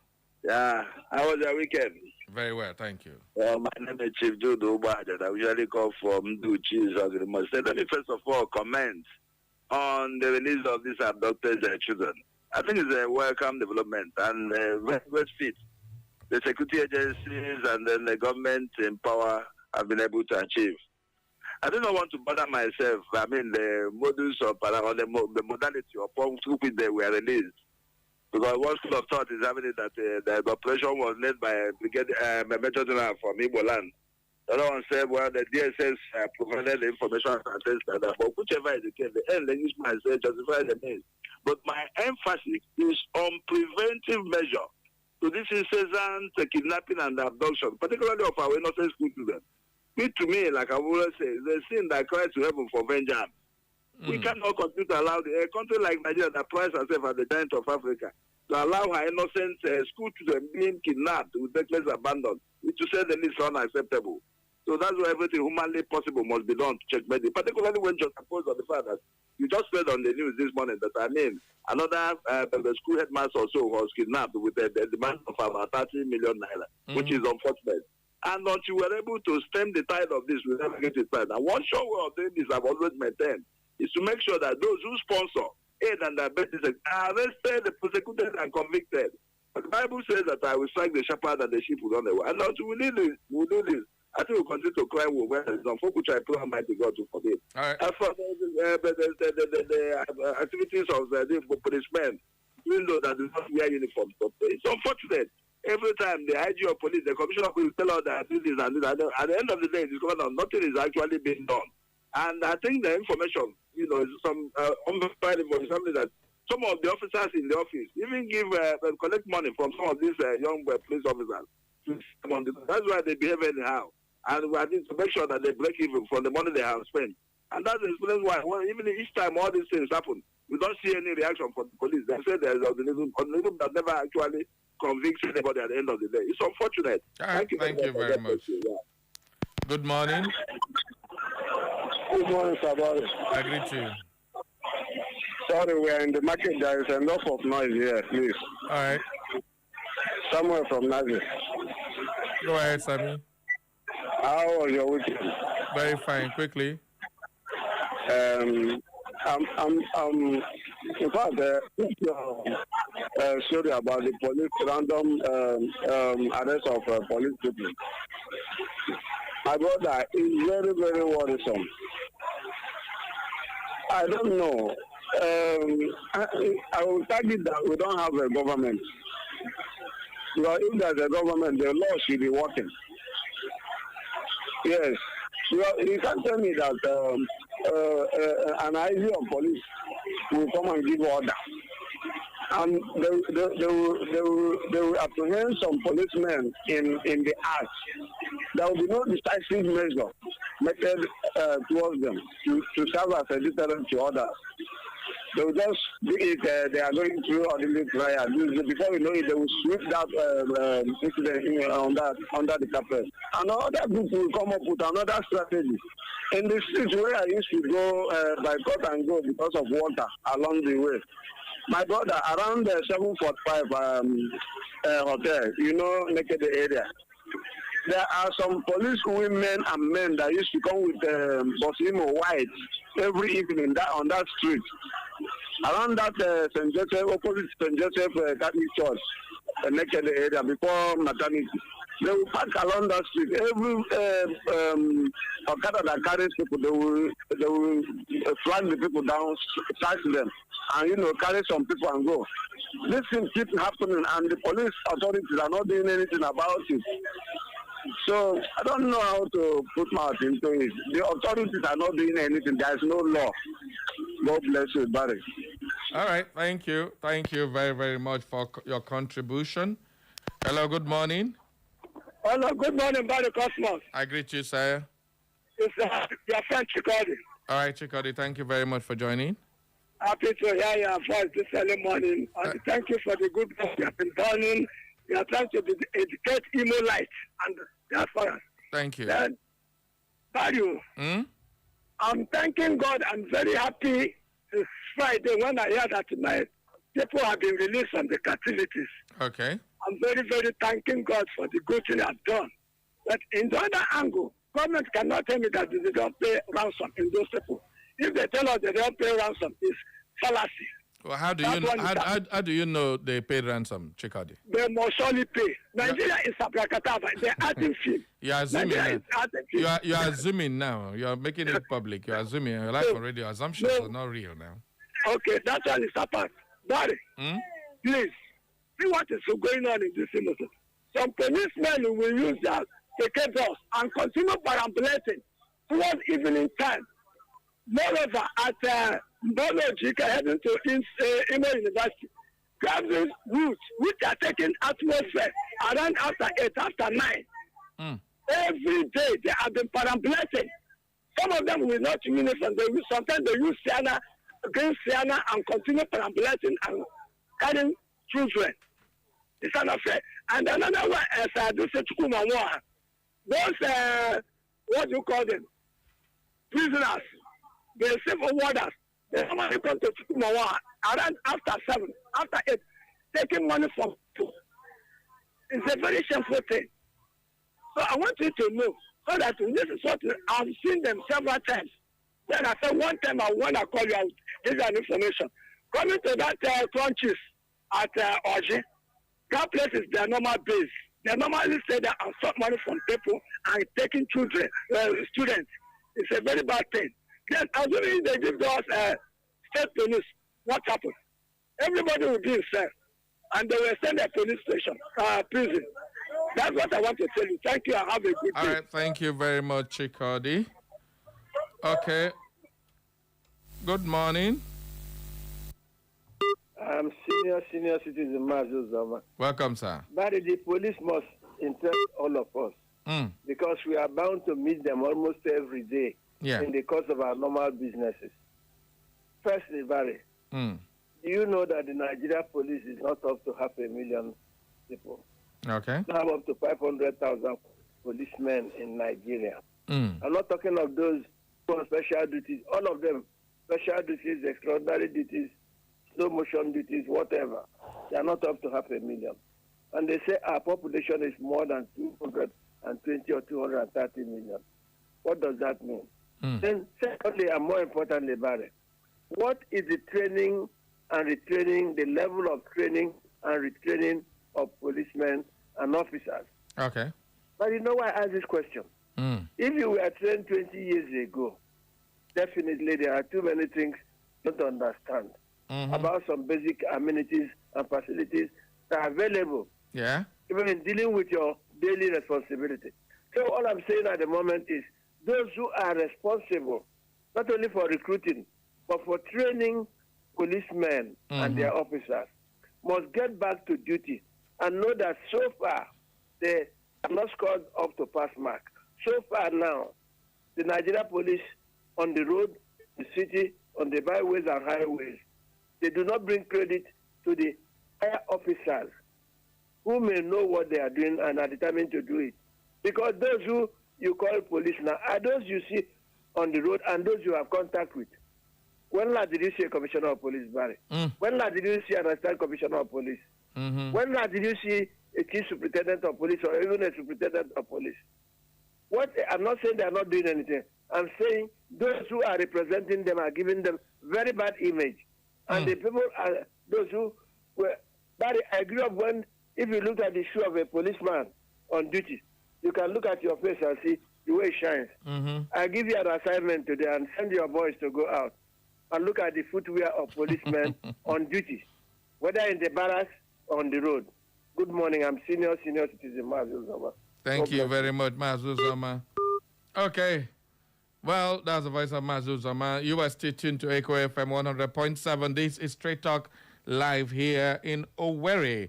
Yeah, how was your weekend? Very well, thank you. My name is Chief Jude Ubad, and I usually call from Duchis. Let me first of all comment on the release of these abducted children. I think it's a welcome development and very good fit. The security agencies and then the government in power have been able to achieve. I do not want to bother myself. I mean, the modus of the modality upon which they were released. Because one school of thought is having it that the operation was led by a Major General from Igbo land. The other one said, well, the DSS provided the information and things like that. But whichever is the case, the end language might say justify the means. But my emphasis is on preventive measure. So this is incessant kidnapping and abduction, particularly of our innocent school children. It to me, like I always say, is a sin that cries to heaven for vengeance. We cannot continue to allow a country like Nigeria that prides herself as the giant of Africa to allow her innocent school children being kidnapped with reckless abandon, which to say the least is unacceptable. So that's why everything humanly possible must be done to check medicine, particularly when just opposed on the fact that you just read on the news this morning that another the school headmaster also was kidnapped with the demand of about 30 million naira, which is unfortunate. And until we're able to stem the tide of this, we never get it right. And one sure way of doing this I've always maintained is to make sure that those who sponsor, aid and abet this are arrested, prosecuted, and convicted. But the Bible says that I will strike the shepherd and the sheep will run away. And until we do this, I think we'll continue to cry wolf when it's done, for which I pray Almighty God to forgive. All right. As for the activities of the policemen, even though that do not wear uniforms, but it's unfortunate. Every time the IG of police, the commissioner of police tell us that this is and this, at the end of the day, discover that nothing is actually being done. And I think the information, is some unverified information, something that some of the officers in the office even give collect money from some of these young police officers. That's why they behave anyhow. And we need to make sure that they break even for the money they have spent. And that's the reason why, even each time all these things happen, we don't see any reaction from the police. They say there's organism that never actually convicts anybody at the end of the day. It's unfortunate. Thank you very much. Good morning. Good morning, Sabari. I greet you. Sorry, we are in the market. There is enough of noise here, please. All right. Somewhere from Nazi. Go ahead, Sammy. How was your weekend? Very fine. Quickly. In fact, story about the police random arrest of police people. My brother is very, very worrisome. I don't know. I will target that we don't have a government. Because if there's a government, the law should be working. Yes. You can't tell me that an IG of police will come and give order. And they will apprehend some policemen in the act. There will be no decisive measure method towards them to serve as a deterrent to others. They will just do it, they are going through ordinary trial. Before we know it, they will sweep that incident under the carpet. And other group will come up with another strategy. In the streets where I used to go by cut and go because of water along the way, my brother, around the 745 hotel, Naked area, there are some police women and men that used to come with Bosimo white every evening on that street. Around that St. Joseph, opposite St. Joseph Catholic Church, Naked area, before maternity. They will park along that street. Every Okada that carries people, they will flag the people down, charge them, and carry some people and go. This thing keeps happening, and the police authorities are not doing anything about it. So I don't know how to put my mouth into it. The authorities are not doing anything. There is no law. God bless you, Barry. All right. Thank you. Thank you very, very much for your contribution. Hello. Good morning. Hello. Good morning, Barry Cosmos. I greet you, sir. It's your friend Chikodi. All right, Chikodi. Thank you very much for joining. Happy to hear your voice this early morning. And thank you for the good work you have been doing. You are trying to educate Imo light and therefore. Thank you. Then, Barry, I'm thanking God. I'm very happy this Friday when I hear that my people have been released from the captivities. Okay. I'm very, very thanking God for the good thing I've done. But in the other angle, government cannot tell me that they don't pay ransom in those people. If they tell us they don't pay ransom, it's fallacy. Well, how do you know they paid ransom, Chikadi? They must surely pay. Nigeria is abracadabra. They're adding fee. You are assuming now. You are assuming now. You are making it public. You are assuming. Your life on radio assumptions are not real now. Okay, that's one is apart. Barry, please, see what is going on in this innocent. Some policemen will use their ticket bus and continue perambulating towards evening time. Moreover, at Mbolo Jika heading to Imo University, grab these routes which are taking atmosphere around after 8, after 9. Every day they have been perambulating. Some of them will not uniform. Sometimes they use Sienna, green Sienna, and continue perambulating and carrying children. It's unfair. And another one is those what do you call them? Prisoners. They civil warders. They normally come to Chukumawa around after 7, after 8, taking money from people. It's a very shameful thing. So I want you to know, so that this is what I've seen them several times. Then I said one time I want to call you out, give you an information. Coming to that crunches at Oji, that place is their normal base. They normally say that and stop money from people and taking children, students. It's a very bad thing. Then assuming they give us state police, what happened? Everybody will be in cell, and they will send a police station, prison. That's what I want to tell you. Thank you and have a good day. All right, thank you very much, Chikodi. Okay. Good morning. I'm senior citizen Mazu Zama. Welcome, sir. But the police must interest all of us because we are bound to meet them almost every day in the course of our normal businesses. Firstly, Barry, do you know that the Nigeria police is not up to 500,000 people? Okay. We have up to 500,000 policemen in Nigeria. I'm not talking of those on special duties, all of them, special duties, extraordinary duties, slow motion duties, whatever. They are not up to 500,000. And they say our population is more than 220 or 230 million. What does that mean? Then secondly, and more importantly, Barry, what is the training and retraining, the level of training and retraining of policemen and officers? Okay. But you know why I ask this question? If you were trained 20 years ago, definitely there are too many things you don't understand about some basic amenities and facilities that are available. Yeah. Even in dealing with your daily responsibility. So all I'm saying at the moment is those who are responsible, not only for recruiting, but for training policemen and their officers, must get back to duty and know that so far they have not scored up to pass mark. So far now, the Nigeria police on the road, the city, on the byways and highways, they do not bring credit to the higher officers who may know what they are doing and are determined to do it. Because those who you call police now are those you see on the road and those you have contact with. When last did you see a commissioner of police, Barry? When last did you see an assistant commissioner of police? When last did you see a chief superintendent of police or even a superintendent of police? I'm not saying they are not doing anything. I'm saying those who are representing them are giving them very bad image. And the people are those who were... Barry, I grew up when, if you look at the shoe of a policeman on duty, you can look at your face and see the way it shines. I give you an assignment today and send your boys to go out and look at the footwear of policemen on duty, whether in the barracks or on the road. Good morning. I'm senior citizen Mazu Zama. Thank you very much, Mazu Zama. Okay. Well, that's the voice of Mazu Zama. You are still tuned to Echo FM 100.7. This is Straight Talk live here in Owerri.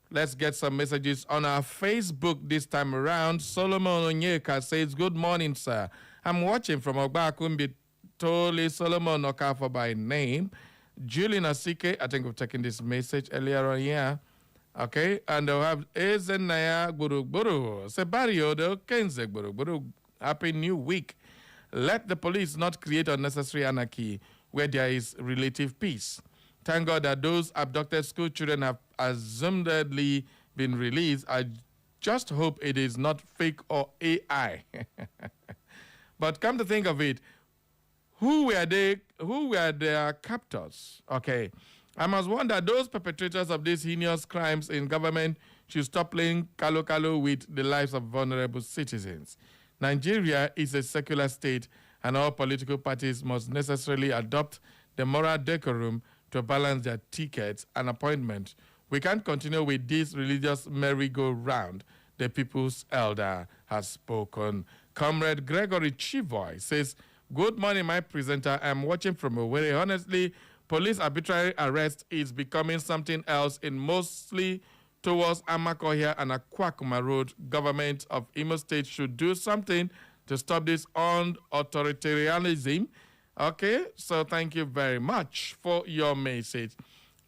Let's get some messages on our Facebook this time around. Solomon Onyeka says, good morning, sir. I'm watching from Ogbakumbi, Toli Solomon Okafor by name. Julian Asike, I think we've taken this message earlier on here. Okay, and they'll have Ezenaya Guru Sebario de Kenze Guru. Happy New Week. Let the police not create unnecessary anarchy where there is relative peace. Thank God that those abducted school children have assumedly been released. I just hope it is not fake or AI. But come to think of it, who were they? Who were their captors? Okay, I must wonder those perpetrators of these heinous crimes in government should stop playing kalo with the lives of vulnerable citizens. Nigeria is a secular state, and all political parties must necessarily adopt the moral decorum to balance their tickets and appointments. We can't continue with this religious merry-go-round. The people's elder has spoken. Comrade Gregory Chivoy says, "Good morning, my presenter. I'm watching from Owerri. Honestly, police arbitrary arrest is becoming something else in mostly towards Amakohia and Akwakuma Road. Government of Imo State should do something to stop this authoritarianism." Okay, so thank you very much for your message.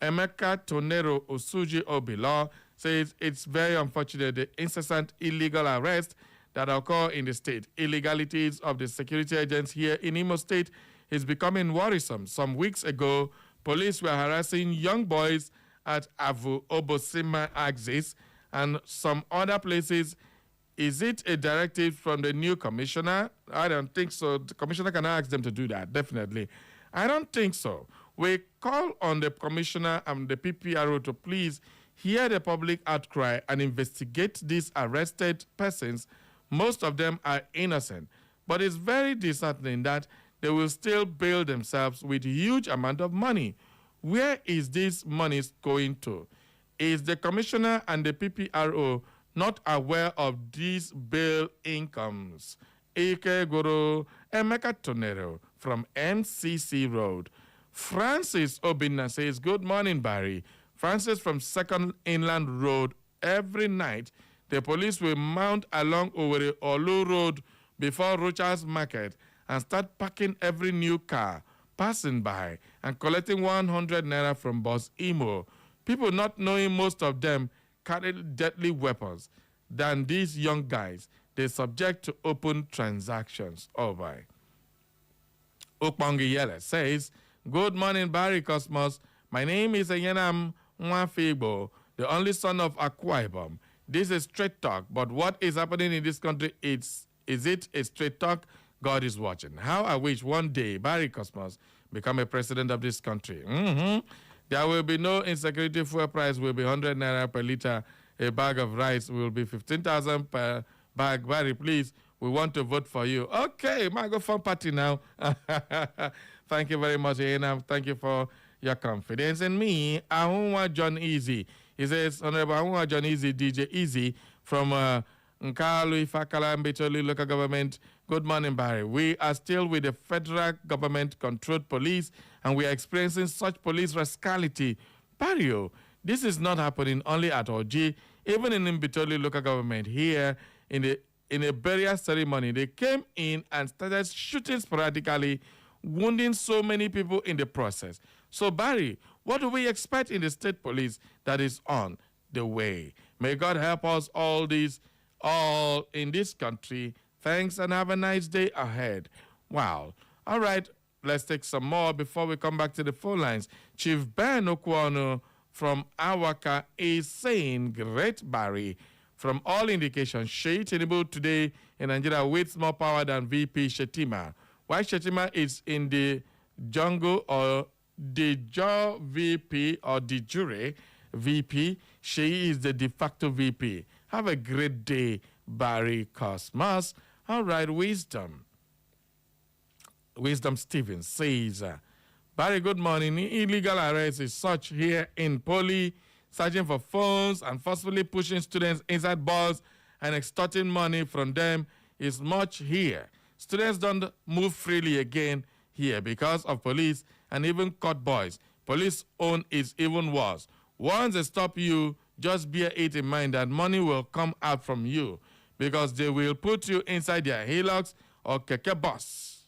Emeka Tonero Osuji Obilo says it's very unfortunate the incessant illegal arrests that occur in the state. Illegalities of the security agents here in Imo State is becoming worrisome. Some weeks ago, police were harassing young boys at Avu Obosima axis and some other places. Is it a directive from the new commissioner? I don't think so. The commissioner can ask them to do that, definitely. I don't think so. We call on the commissioner and the PPRO to please hear the public outcry and investigate these arrested persons. Most of them are innocent, but it's very disheartening that they will still bail themselves with huge amount of money. Where is this money going to? Is the commissioner and the PPRO not aware of these bail incomes? Ike Goro Emeka Tonero from MCC Road. Francis Obinna says, "Good morning, Barry." Francis from 2nd Inland Road. Every night, the police will mount along Owerri Olu Road before Rocha's Market and start parking every new car passing by and collecting 100 naira from Boss Imo. People not knowing most of them carry deadly weapons than these young guys. They subject to open transactions. Oh, boy. Okpangi Yele says, "Good morning, Barry Cosmos. My name is Ayenam Mwafigbo, the only son of Akwa Ibom. This is straight talk, but what is happening in this country, is it a straight talk? God is watching. How I wish one day Barry Cosmos become a president of this country. There will be no insecurity. Fuel price will be 100 naira per liter. A bag of rice will be 15,000 per bag. Barry, please, we want to vote for you." Okay, my go fun party now. Thank you very much, Ian. Thank you for your confidence in me. Ahunwa John Easy. He says, Honorable Ahunwa John Easy, DJ Easy, from Nkalu Ifakala Mbitoli local government. Good morning, Barry. We are still with the federal government-controlled police, and we are experiencing such police rascality. Barrio, this is not happening only at Oji. Even in Mbitoli local government here, in a burial ceremony, they came in and started shooting sporadically, wounding so many people in the process. So, Barry, what do we expect in the state police that is on the way? May God help us all in this country. Thanks and have a nice day ahead. Wow. All right, let's take some more before we come back to the phone lines. Chief Ben Okwono from Awaka is saying, "Great Barry. From all indications, Sheyi Tinubu today in Nigeria with more power than VP Shetima. Why Shetima is in the jungle or the jaw VP or the jury VP, Sheyi is the de facto VP. Have a great day, Barry Cosmos." All right, Wisdom Stevens says, "Barry, good morning. Illegal arrest is such here in Poly, searching for phones and forcefully pushing students inside bars and extorting money from them is much here. Students don't move freely again here because of police and even court boys. Police own is even worse. Once they stop you, just bear it in mind that money will come out from you because they will put you inside their Hilux or Keke bus."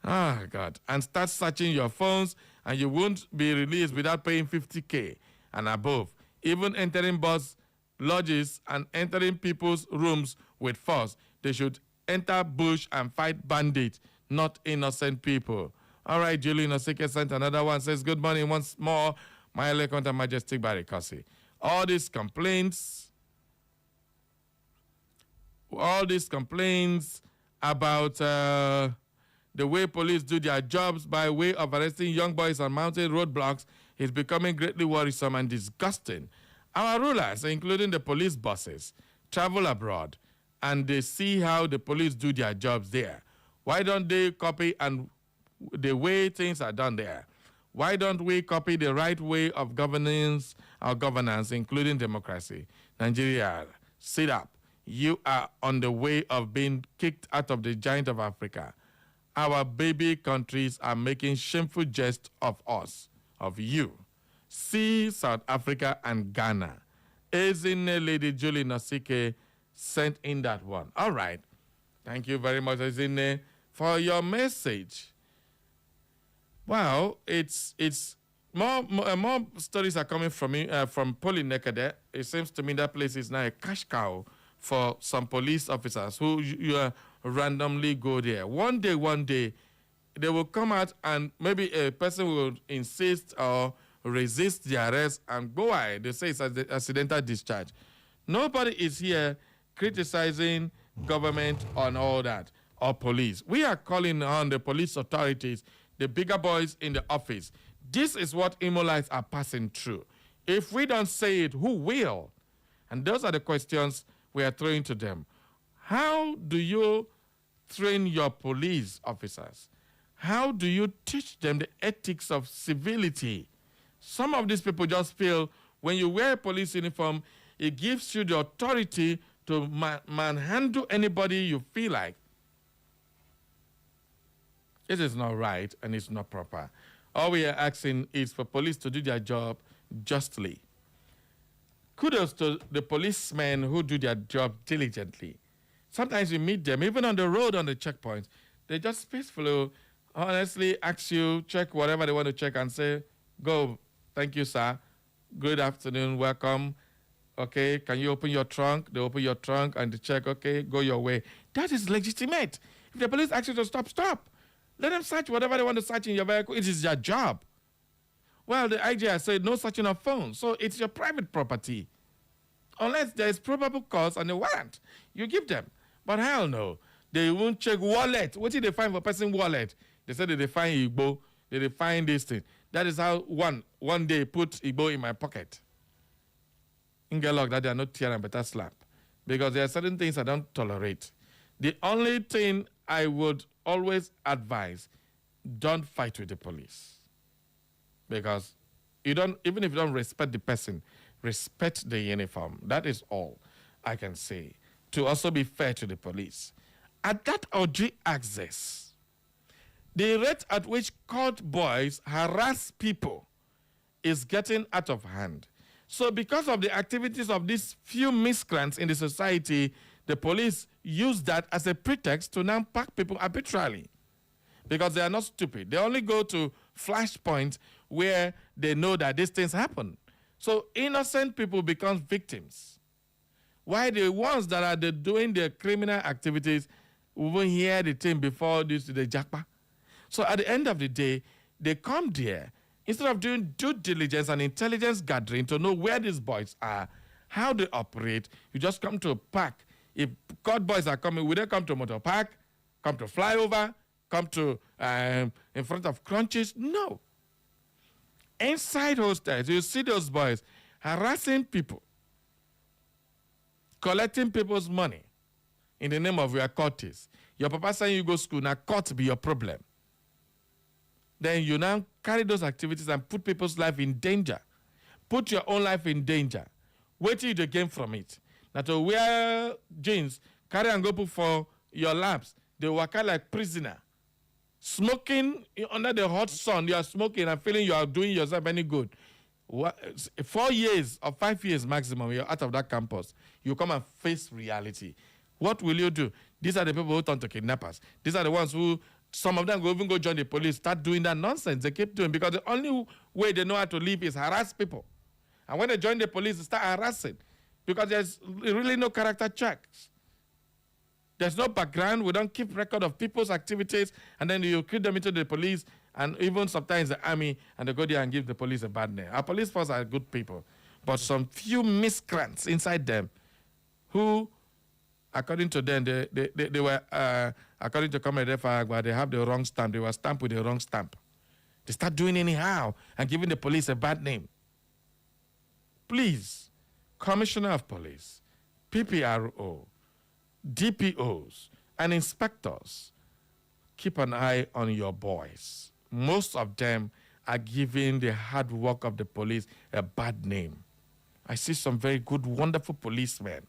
Ah, God. "And start searching your phones, and you won't be released without paying 50K and above. Even entering bus lodges and entering people's rooms with force. They should enter bush and fight bandits, not innocent people." All right, Julie Nosike sent another one. Says, "Good morning once more. My Leconta Majestic Barikasi. All these complaints about the way police do their jobs by way of arresting young boys on mountain roadblocks is becoming greatly worrisome and disgusting. Our rulers, including the police bosses, travel abroad and they see how the police do their jobs there. Why don't they copy and the way things are done there? Why don't we copy the right way of governance, including democracy? Nigeria, sit up. You are on the way of being kicked out of the giant of Africa. Our baby countries are making shameful jest of us, of you. See South Africa and Ghana. Ezine Lady Julie Nosike sent in that one. All right. Thank you very much, Ezine, for your message. Well, it's more stories are coming from me from Polyneca. It seems to me that place is now a cash cow for some police officers who randomly go there. One day, they will come out and maybe a person will insist or resist the arrest and go away. They say it's an accidental discharge. Nobody is here criticizing government on all that or police. We are calling on the police authorities, the bigger boys in the office. This is what Imolites are passing through. If we don't say it, who will? And those are the questions we are throwing to them. How do you train your police officers? How do you teach them the ethics of civility? Some of these people just feel when you wear a police uniform, it gives you the authority to manhandle anybody you feel like. It is not right and it's not proper. All we are asking is for police to do their job justly. Kudos to the policemen who do their job diligently. Sometimes you meet them, even on the road, on the checkpoints. They just peacefully, honestly ask you, check whatever they want to check and say, go, thank you, sir. Good afternoon, welcome. Okay, can you open your trunk? They open your trunk and they check, okay, go your way. That is legitimate. If the police ask you to stop, stop. Let them search whatever they want to search in your vehicle. It is their job. Well, the IJ has said no searching of phones, so it's your private property. Unless there is probable cause and a warrant, you give them. But hell no, they won't check wallet. What did they find for person wallet? They said that they find Igbo, they find this thing. That is how one day put Igbo in my pocket. In Gelog, that they are not tear and better slap. Because there are certain things I don't tolerate. The only thing I would always advise, don't fight with the police. Because even if you don't respect the person, respect the uniform. That is all I can say. To also be fair to the police. At that OG access, the rate at which court boys harass people is getting out of hand. So because of the activities of these few miscreants in the society, the police use that as a pretext to now pack people arbitrarily. Because they are not stupid. They only go to flashpoints where they know that these things happen. So innocent people become victims. Why the ones that are doing their criminal activities will hear the thing before this the jackpot? So at the end of the day, they come there. Instead of doing due diligence and intelligence gathering to know where these boys are, how they operate, you just come to a park. If court boys are coming, will they come to motor park, come to flyover, come to in front of crunches? No. Inside hostels, you see those boys harassing people, collecting people's money in the name of your courtesy. Your papa saying you go to school, now court be your problem. Then you now carry those activities and put people's life in danger. Put your own life in danger. Wait till you gain from it. Now to wear jeans, carry and go put for your laps. They work out like prisoner. Smoking under the hot sun, you are smoking and feeling you are doing yourself any good. 4 years or 5 years maximum, you're out of that campus. You come and face reality. What will you do? These are the people who turn to kidnappers. These are the ones who, some of them will even go join the police, start doing that nonsense. They keep doing because the only way they know how to live is harass people. And when they join the police, they start harassing because there's really no character checks. There's no background. We don't keep record of people's activities, and then you recruit them into the police, and even sometimes the army, and they go there and give the police a bad name. Our police force are good people, but some few miscreants inside them who, according to them, they were, according to Comrade Fagba, they have the wrong stamp. They were stamped with the wrong stamp. They start doing anyhow and giving the police a bad name. Please, Commissioner of Police, PPRO, DPOs, and inspectors, keep an eye on your boys. Most of them are giving the hard work of the police a bad name. I see some very good, wonderful policemen.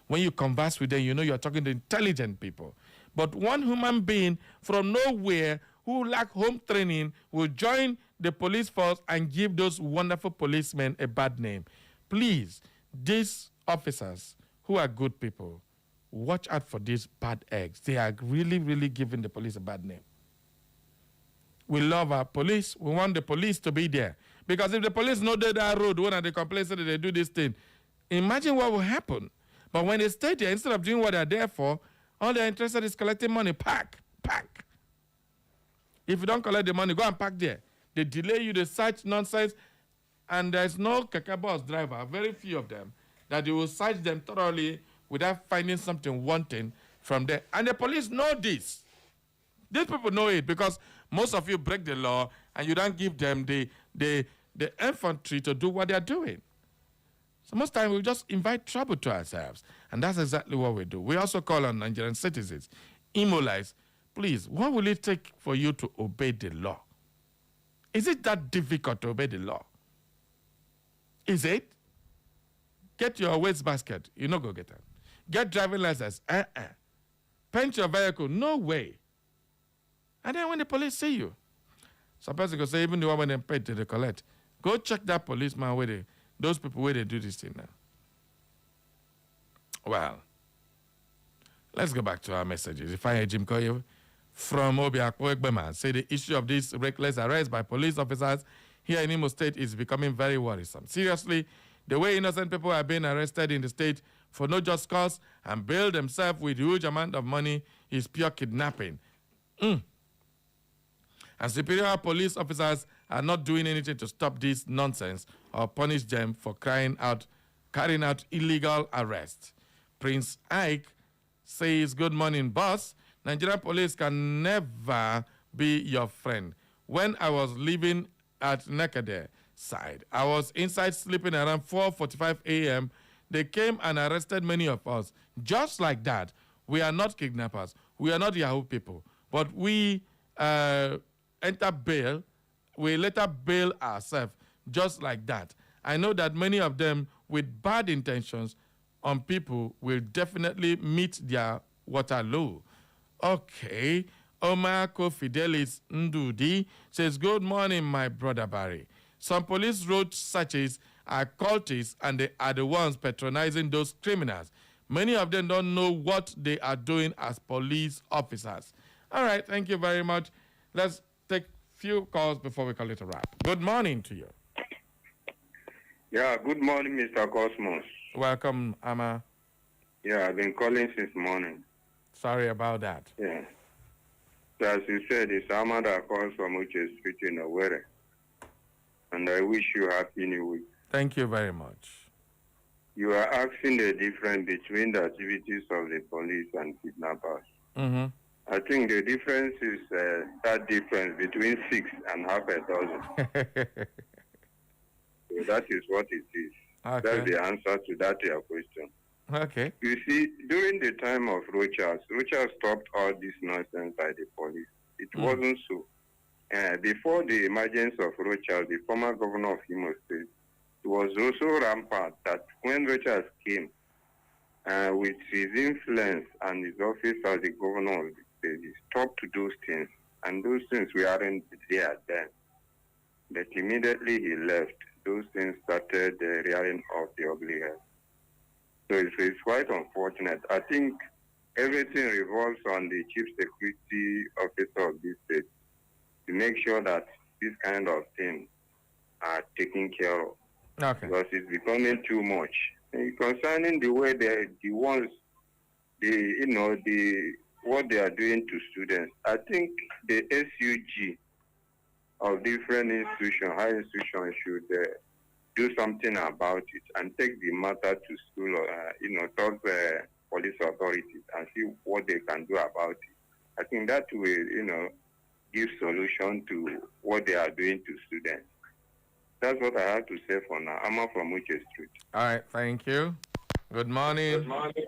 When you converse with them, you know you're talking to intelligent people. But one human being from nowhere who lack home training will join the police force and give those wonderful policemen a bad name. Please, these officers who are good people, watch out for these bad eggs. They are really, really giving the police a bad name. We love our police. We want the police to be there. Because if the police know that road, when they complain that they do this thing, imagine what will happen. But when they stay there, instead of doing what they're there for, all they're interested is collecting money. Pack. If you don't collect the money, go and park there. They delay you, they search nonsense, and there's no Keke bus driver, very few of them, that they will search them thoroughly without finding something wanting from there. And the police know this. These people know it because most of you break the law and you don't give them the infantry to do what they're doing. So most times we just invite trouble to ourselves. And that's exactly what we do. We also call on Nigerian citizens, Imolites, please, what will it take for you to obey the law? Is it that difficult to obey the law? Is it? Get your waste basket. You no go get it. Get driving license. Paint your vehicle. No way. And then when the police see you, some person go say, even the one when they pay to the collect, go check that policeman where those people where they do this thing now. Well, let's go back to our messages. If I hear Jim Koye from Obiakpo Egbema say the issue of this reckless arrest by police officers here in Imo State is becoming very worrisome. Seriously, the way innocent people are being arrested in the state for no just cause and bill themselves with huge amount of money is pure kidnapping. And superior police officers are not doing anything to stop this nonsense or punish them for carrying out illegal arrests. Prince Ike says, good morning, boss. Nigerian police can never be your friend. When I was living at Nekede side, I was inside sleeping around 4:45 a.m. They came and arrested many of us. Just like that, we are not kidnappers. We are not Yahoo people. But we enter bail. We later bail ourselves just like that. I know that many of them with bad intentions on people will definitely meet their Waterloo. Okay. Omar Kofidelis Ndudi says, good morning, my brother Barry. Some police road searches are cultists and they are the ones patronizing those criminals. Many of them don't know what they are doing as police officers. All right, thank you very much. Let's take few calls before we call it a wrap. Good morning to you. Yeah, good morning, Mr. Cosmos. Welcome, Ama. Yeah, I've been calling since morning. Sorry about that. Yeah. So as you said, it's Ama that calls from Uche Street in Owerri. And I wish you happy new week. Thank you very much. You are asking the difference between the activities of the police and kidnappers. Mm-hmm. I think the difference is that difference between 6 and half a dozen. So that is what it is. Okay. That's the answer to that your question. Okay. You see, during the time of Rochas stopped all this nonsense by the police. It wasn't so. Before the emergence of Rochas, the former governor of Imo State, it was also rampant that when Rochas came, with his influence and his office as the governor of the state, he stopped to those things. And those things weren't there then. But immediately he left, those things started rearing of the ugly head. So it's quite unfortunate. I think everything revolves on the chief security officer of this state to make sure that this kind of things are taken care of. Okay. Because it's becoming too much. And concerning the way what they are doing to students, I think the SUG of different institutions, high institutions should do something about it and take the matter to school, talk police authorities and see what they can do about it. I think that will, give solution to what they are doing to students. That's what I have to say for now. I'm from Uche Street. All right, thank you. Good morning. Good morning.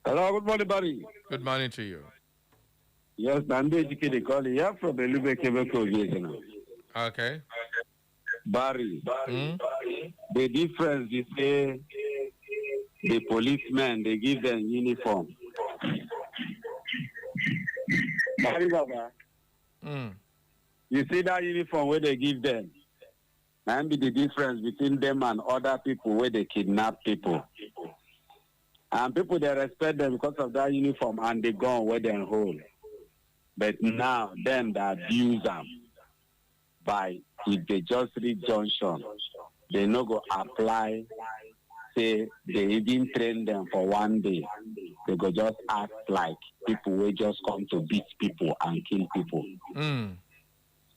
Hello, good morning, Barry. Good morning to you. Yes, I'm the educated calling. Yeah, from Elube Quebec. Okay. Barry. The difference is the policemen, they give them uniform. Barry Baba. You see that uniform where they give them? And be the difference between them and other people where they kidnap people. And people, they respect them because of that uniform and they go where they hold. But now, them that abuse them by, if they just reach junction, they no go apply, say, they even train them for one day. They go just act like people will just come to beat people and kill people.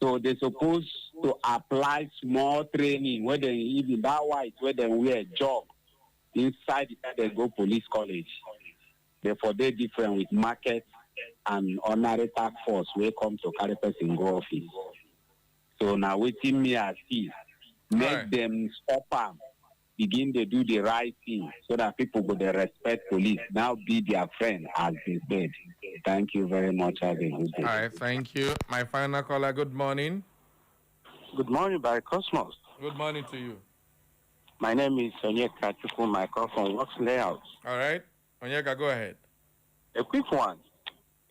So they supposed to apply small training where they even that white where they wear job inside they go police college. Therefore they different with market and honorary task force where come to carry person go office. So now waiting me I see make them stop them, begin to do the right thing so that people go to respect police. Now be their friend as they said. Thank you very much. Have a good day. All right, thank you. My final caller, good morning. Good morning, by Cosmos. Good morning to you. My name is Onyeka Chukwu. I call from Works Layout. All right. Onyeka, go ahead. A quick one.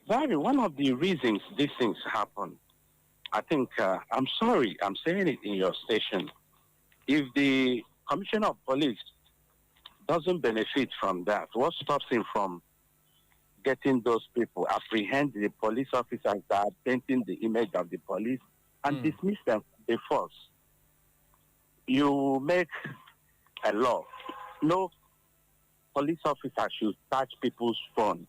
Barry, one of the reasons these things happen, I think, I'm sorry, I'm saying it in your station. If the Commissioner of Police doesn't benefit from that, what stops him from getting those people, apprehend the police officers that are painting the image of the police and dismiss them from the force? You make a law. No police officer should touch people's phone.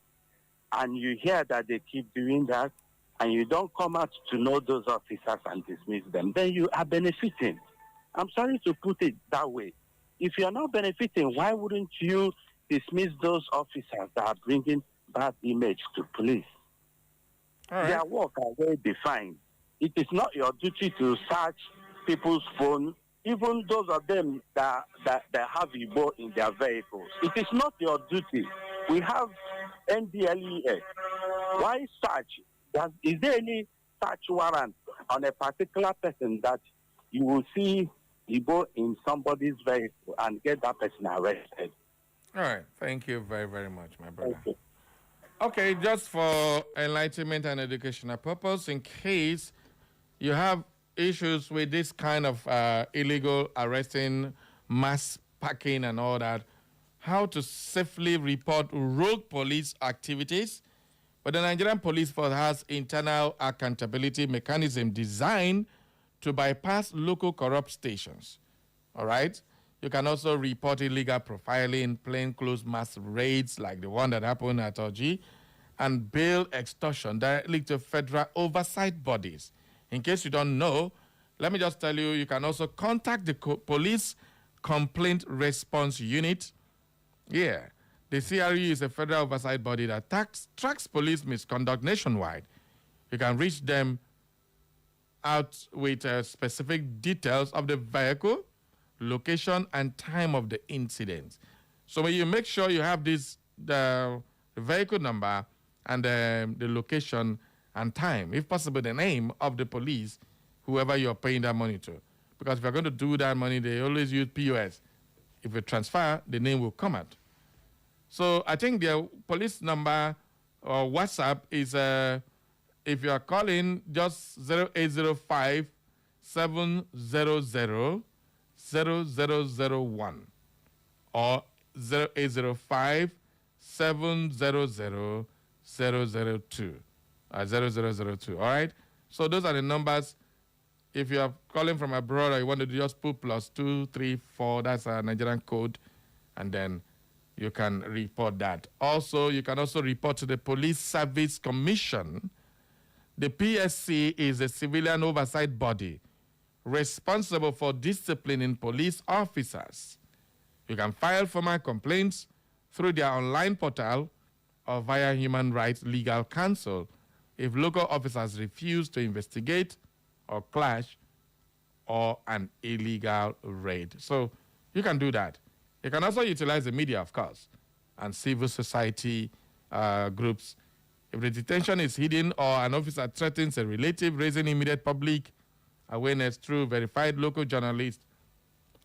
And you hear that they keep doing that, and you don't come out to know those officers and dismiss them, then you are benefiting. I'm sorry to put it that way. If you're not benefiting, why wouldn't you dismiss those officers that are bringing bad image to police? Their work are well defined. It is not your duty to search people's phone, even those of them that have Igbo in their vehicles. It is not your duty. We have NDLEA. Why search? Is there any search warrant on a particular person that you will see Igbo in somebody's vehicle and get that person arrested? All right. Thank you very, very much, my brother. Okay, just for enlightenment and educational purpose, in case you have issues with this kind of illegal arresting, mass packing and all that, how to safely report rogue police activities. But the Nigerian Police Force has internal accountability mechanism designed to bypass local corrupt stations. All right? You can also report illegal profiling, plainclothes mass raids like the one that happened at Oji, and bail extortion directly to federal oversight bodies. In case you don't know, let me just tell you, you can also contact the Police Complaint Response Unit. Yeah, the CRU is a federal oversight body that tracks police misconduct nationwide. You can reach them out with specific details of the vehicle, location, and time of the incident. So when you make sure you have the vehicle number and the location and time, if possible, the name of the police, whoever you're paying that money to. Because if you're going to do that money, they always use POS. If you transfer, the name will come out. So I think the police number or WhatsApp is, if you are calling, just 0805 700 0001 or 0805 700 002. 0002. All right? So those are the numbers. If you are calling from abroad or you want to just put +234, that's a Nigerian code, and then you can report that. Also, you can also report to the Police Service Commission The PSC is a civilian oversight body responsible for disciplining police officers. You can file formal complaints through their online portal or via Human Rights Legal Counsel if local officers refuse to investigate or clash or an illegal raid. So you can do that. You can also utilize the media, of course, and civil society groups. If the detention is hidden or an officer threatens a relative, raising immediate public awareness through verified local journalists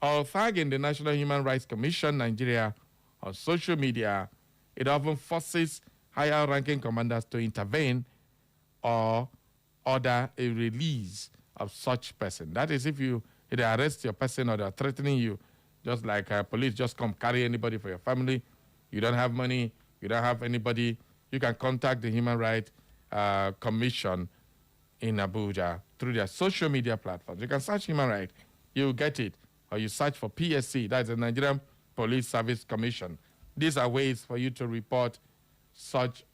or tagging the National Human Rights Commission, Nigeria, on social media, it often forces higher-ranking commanders to intervene or order a release of such person. That is, if they arrest your person or they're threatening you, just like police just come carry anybody for your family, you don't have money, you don't have anybody, you can contact the Human Rights Commission in Abuja through their social media platforms. You can search Human Rights, you'll get it, or you search for PSC, that's the Nigerian Police Service Commission. These are ways for you to report such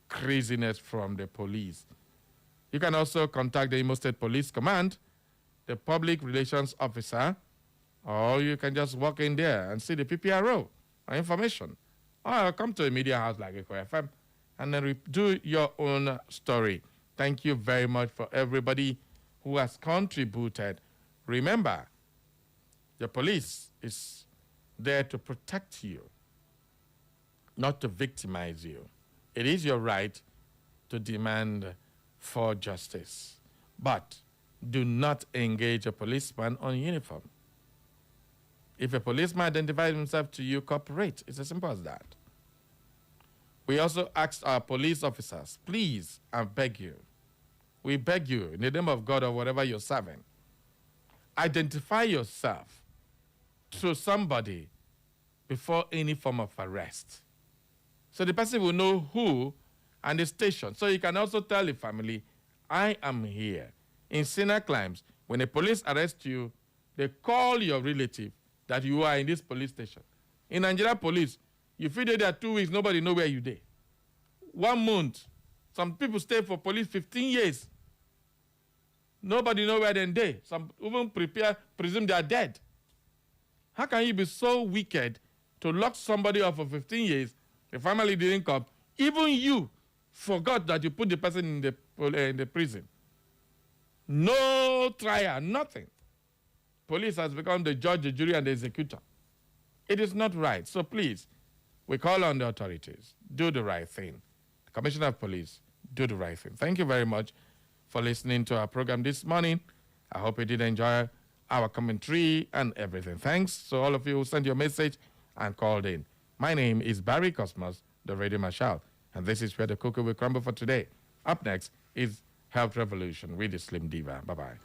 craziness from the police. You can also contact the Imo State Police Command, the Public Relations Officer, or you can just walk in there and see the PPRO for information. Or come to a media house like Echo FM and then do your own story. Thank you very much for everybody who has contributed. Remember, the police is there to protect you, not to victimize you. It is your right to demand for justice. But do not engage a policeman on uniform. If a policeman identifies himself to you, cooperate. It's as simple as that. We also asked our police officers, please, I beg you, we beg you, in the name of God or whatever you're serving, identify yourself to somebody before any form of arrest. So the person will know who and the station. So you can also tell the family, I am here. In senior crimes, when the police arrest you, they call your relative that you are in this police station. In Nigeria police, you feel there 2 weeks, nobody know where you are. 1 month. Some people stay for police 15 years. Nobody know where they're there. Some even presume they are dead. How can you be so wicked to lock somebody up for 15 years, the family didn't come, even you forgot that you put the person in the prison. No trial, nothing. Police has become the judge, the jury, and the executor. It is not right. So please, we call on the authorities, do the right thing. The Commissioner of Police, do the right thing. Thank you very much for listening to our program this morning. I hope you did enjoy our commentary and everything. Thanks to all of you who sent your message and called in. My name is Barry Cosmos, the Radio Marshal, and this is where the cookie will crumble for today. Up next is Health Revolution with the Slim Diva. Bye-bye.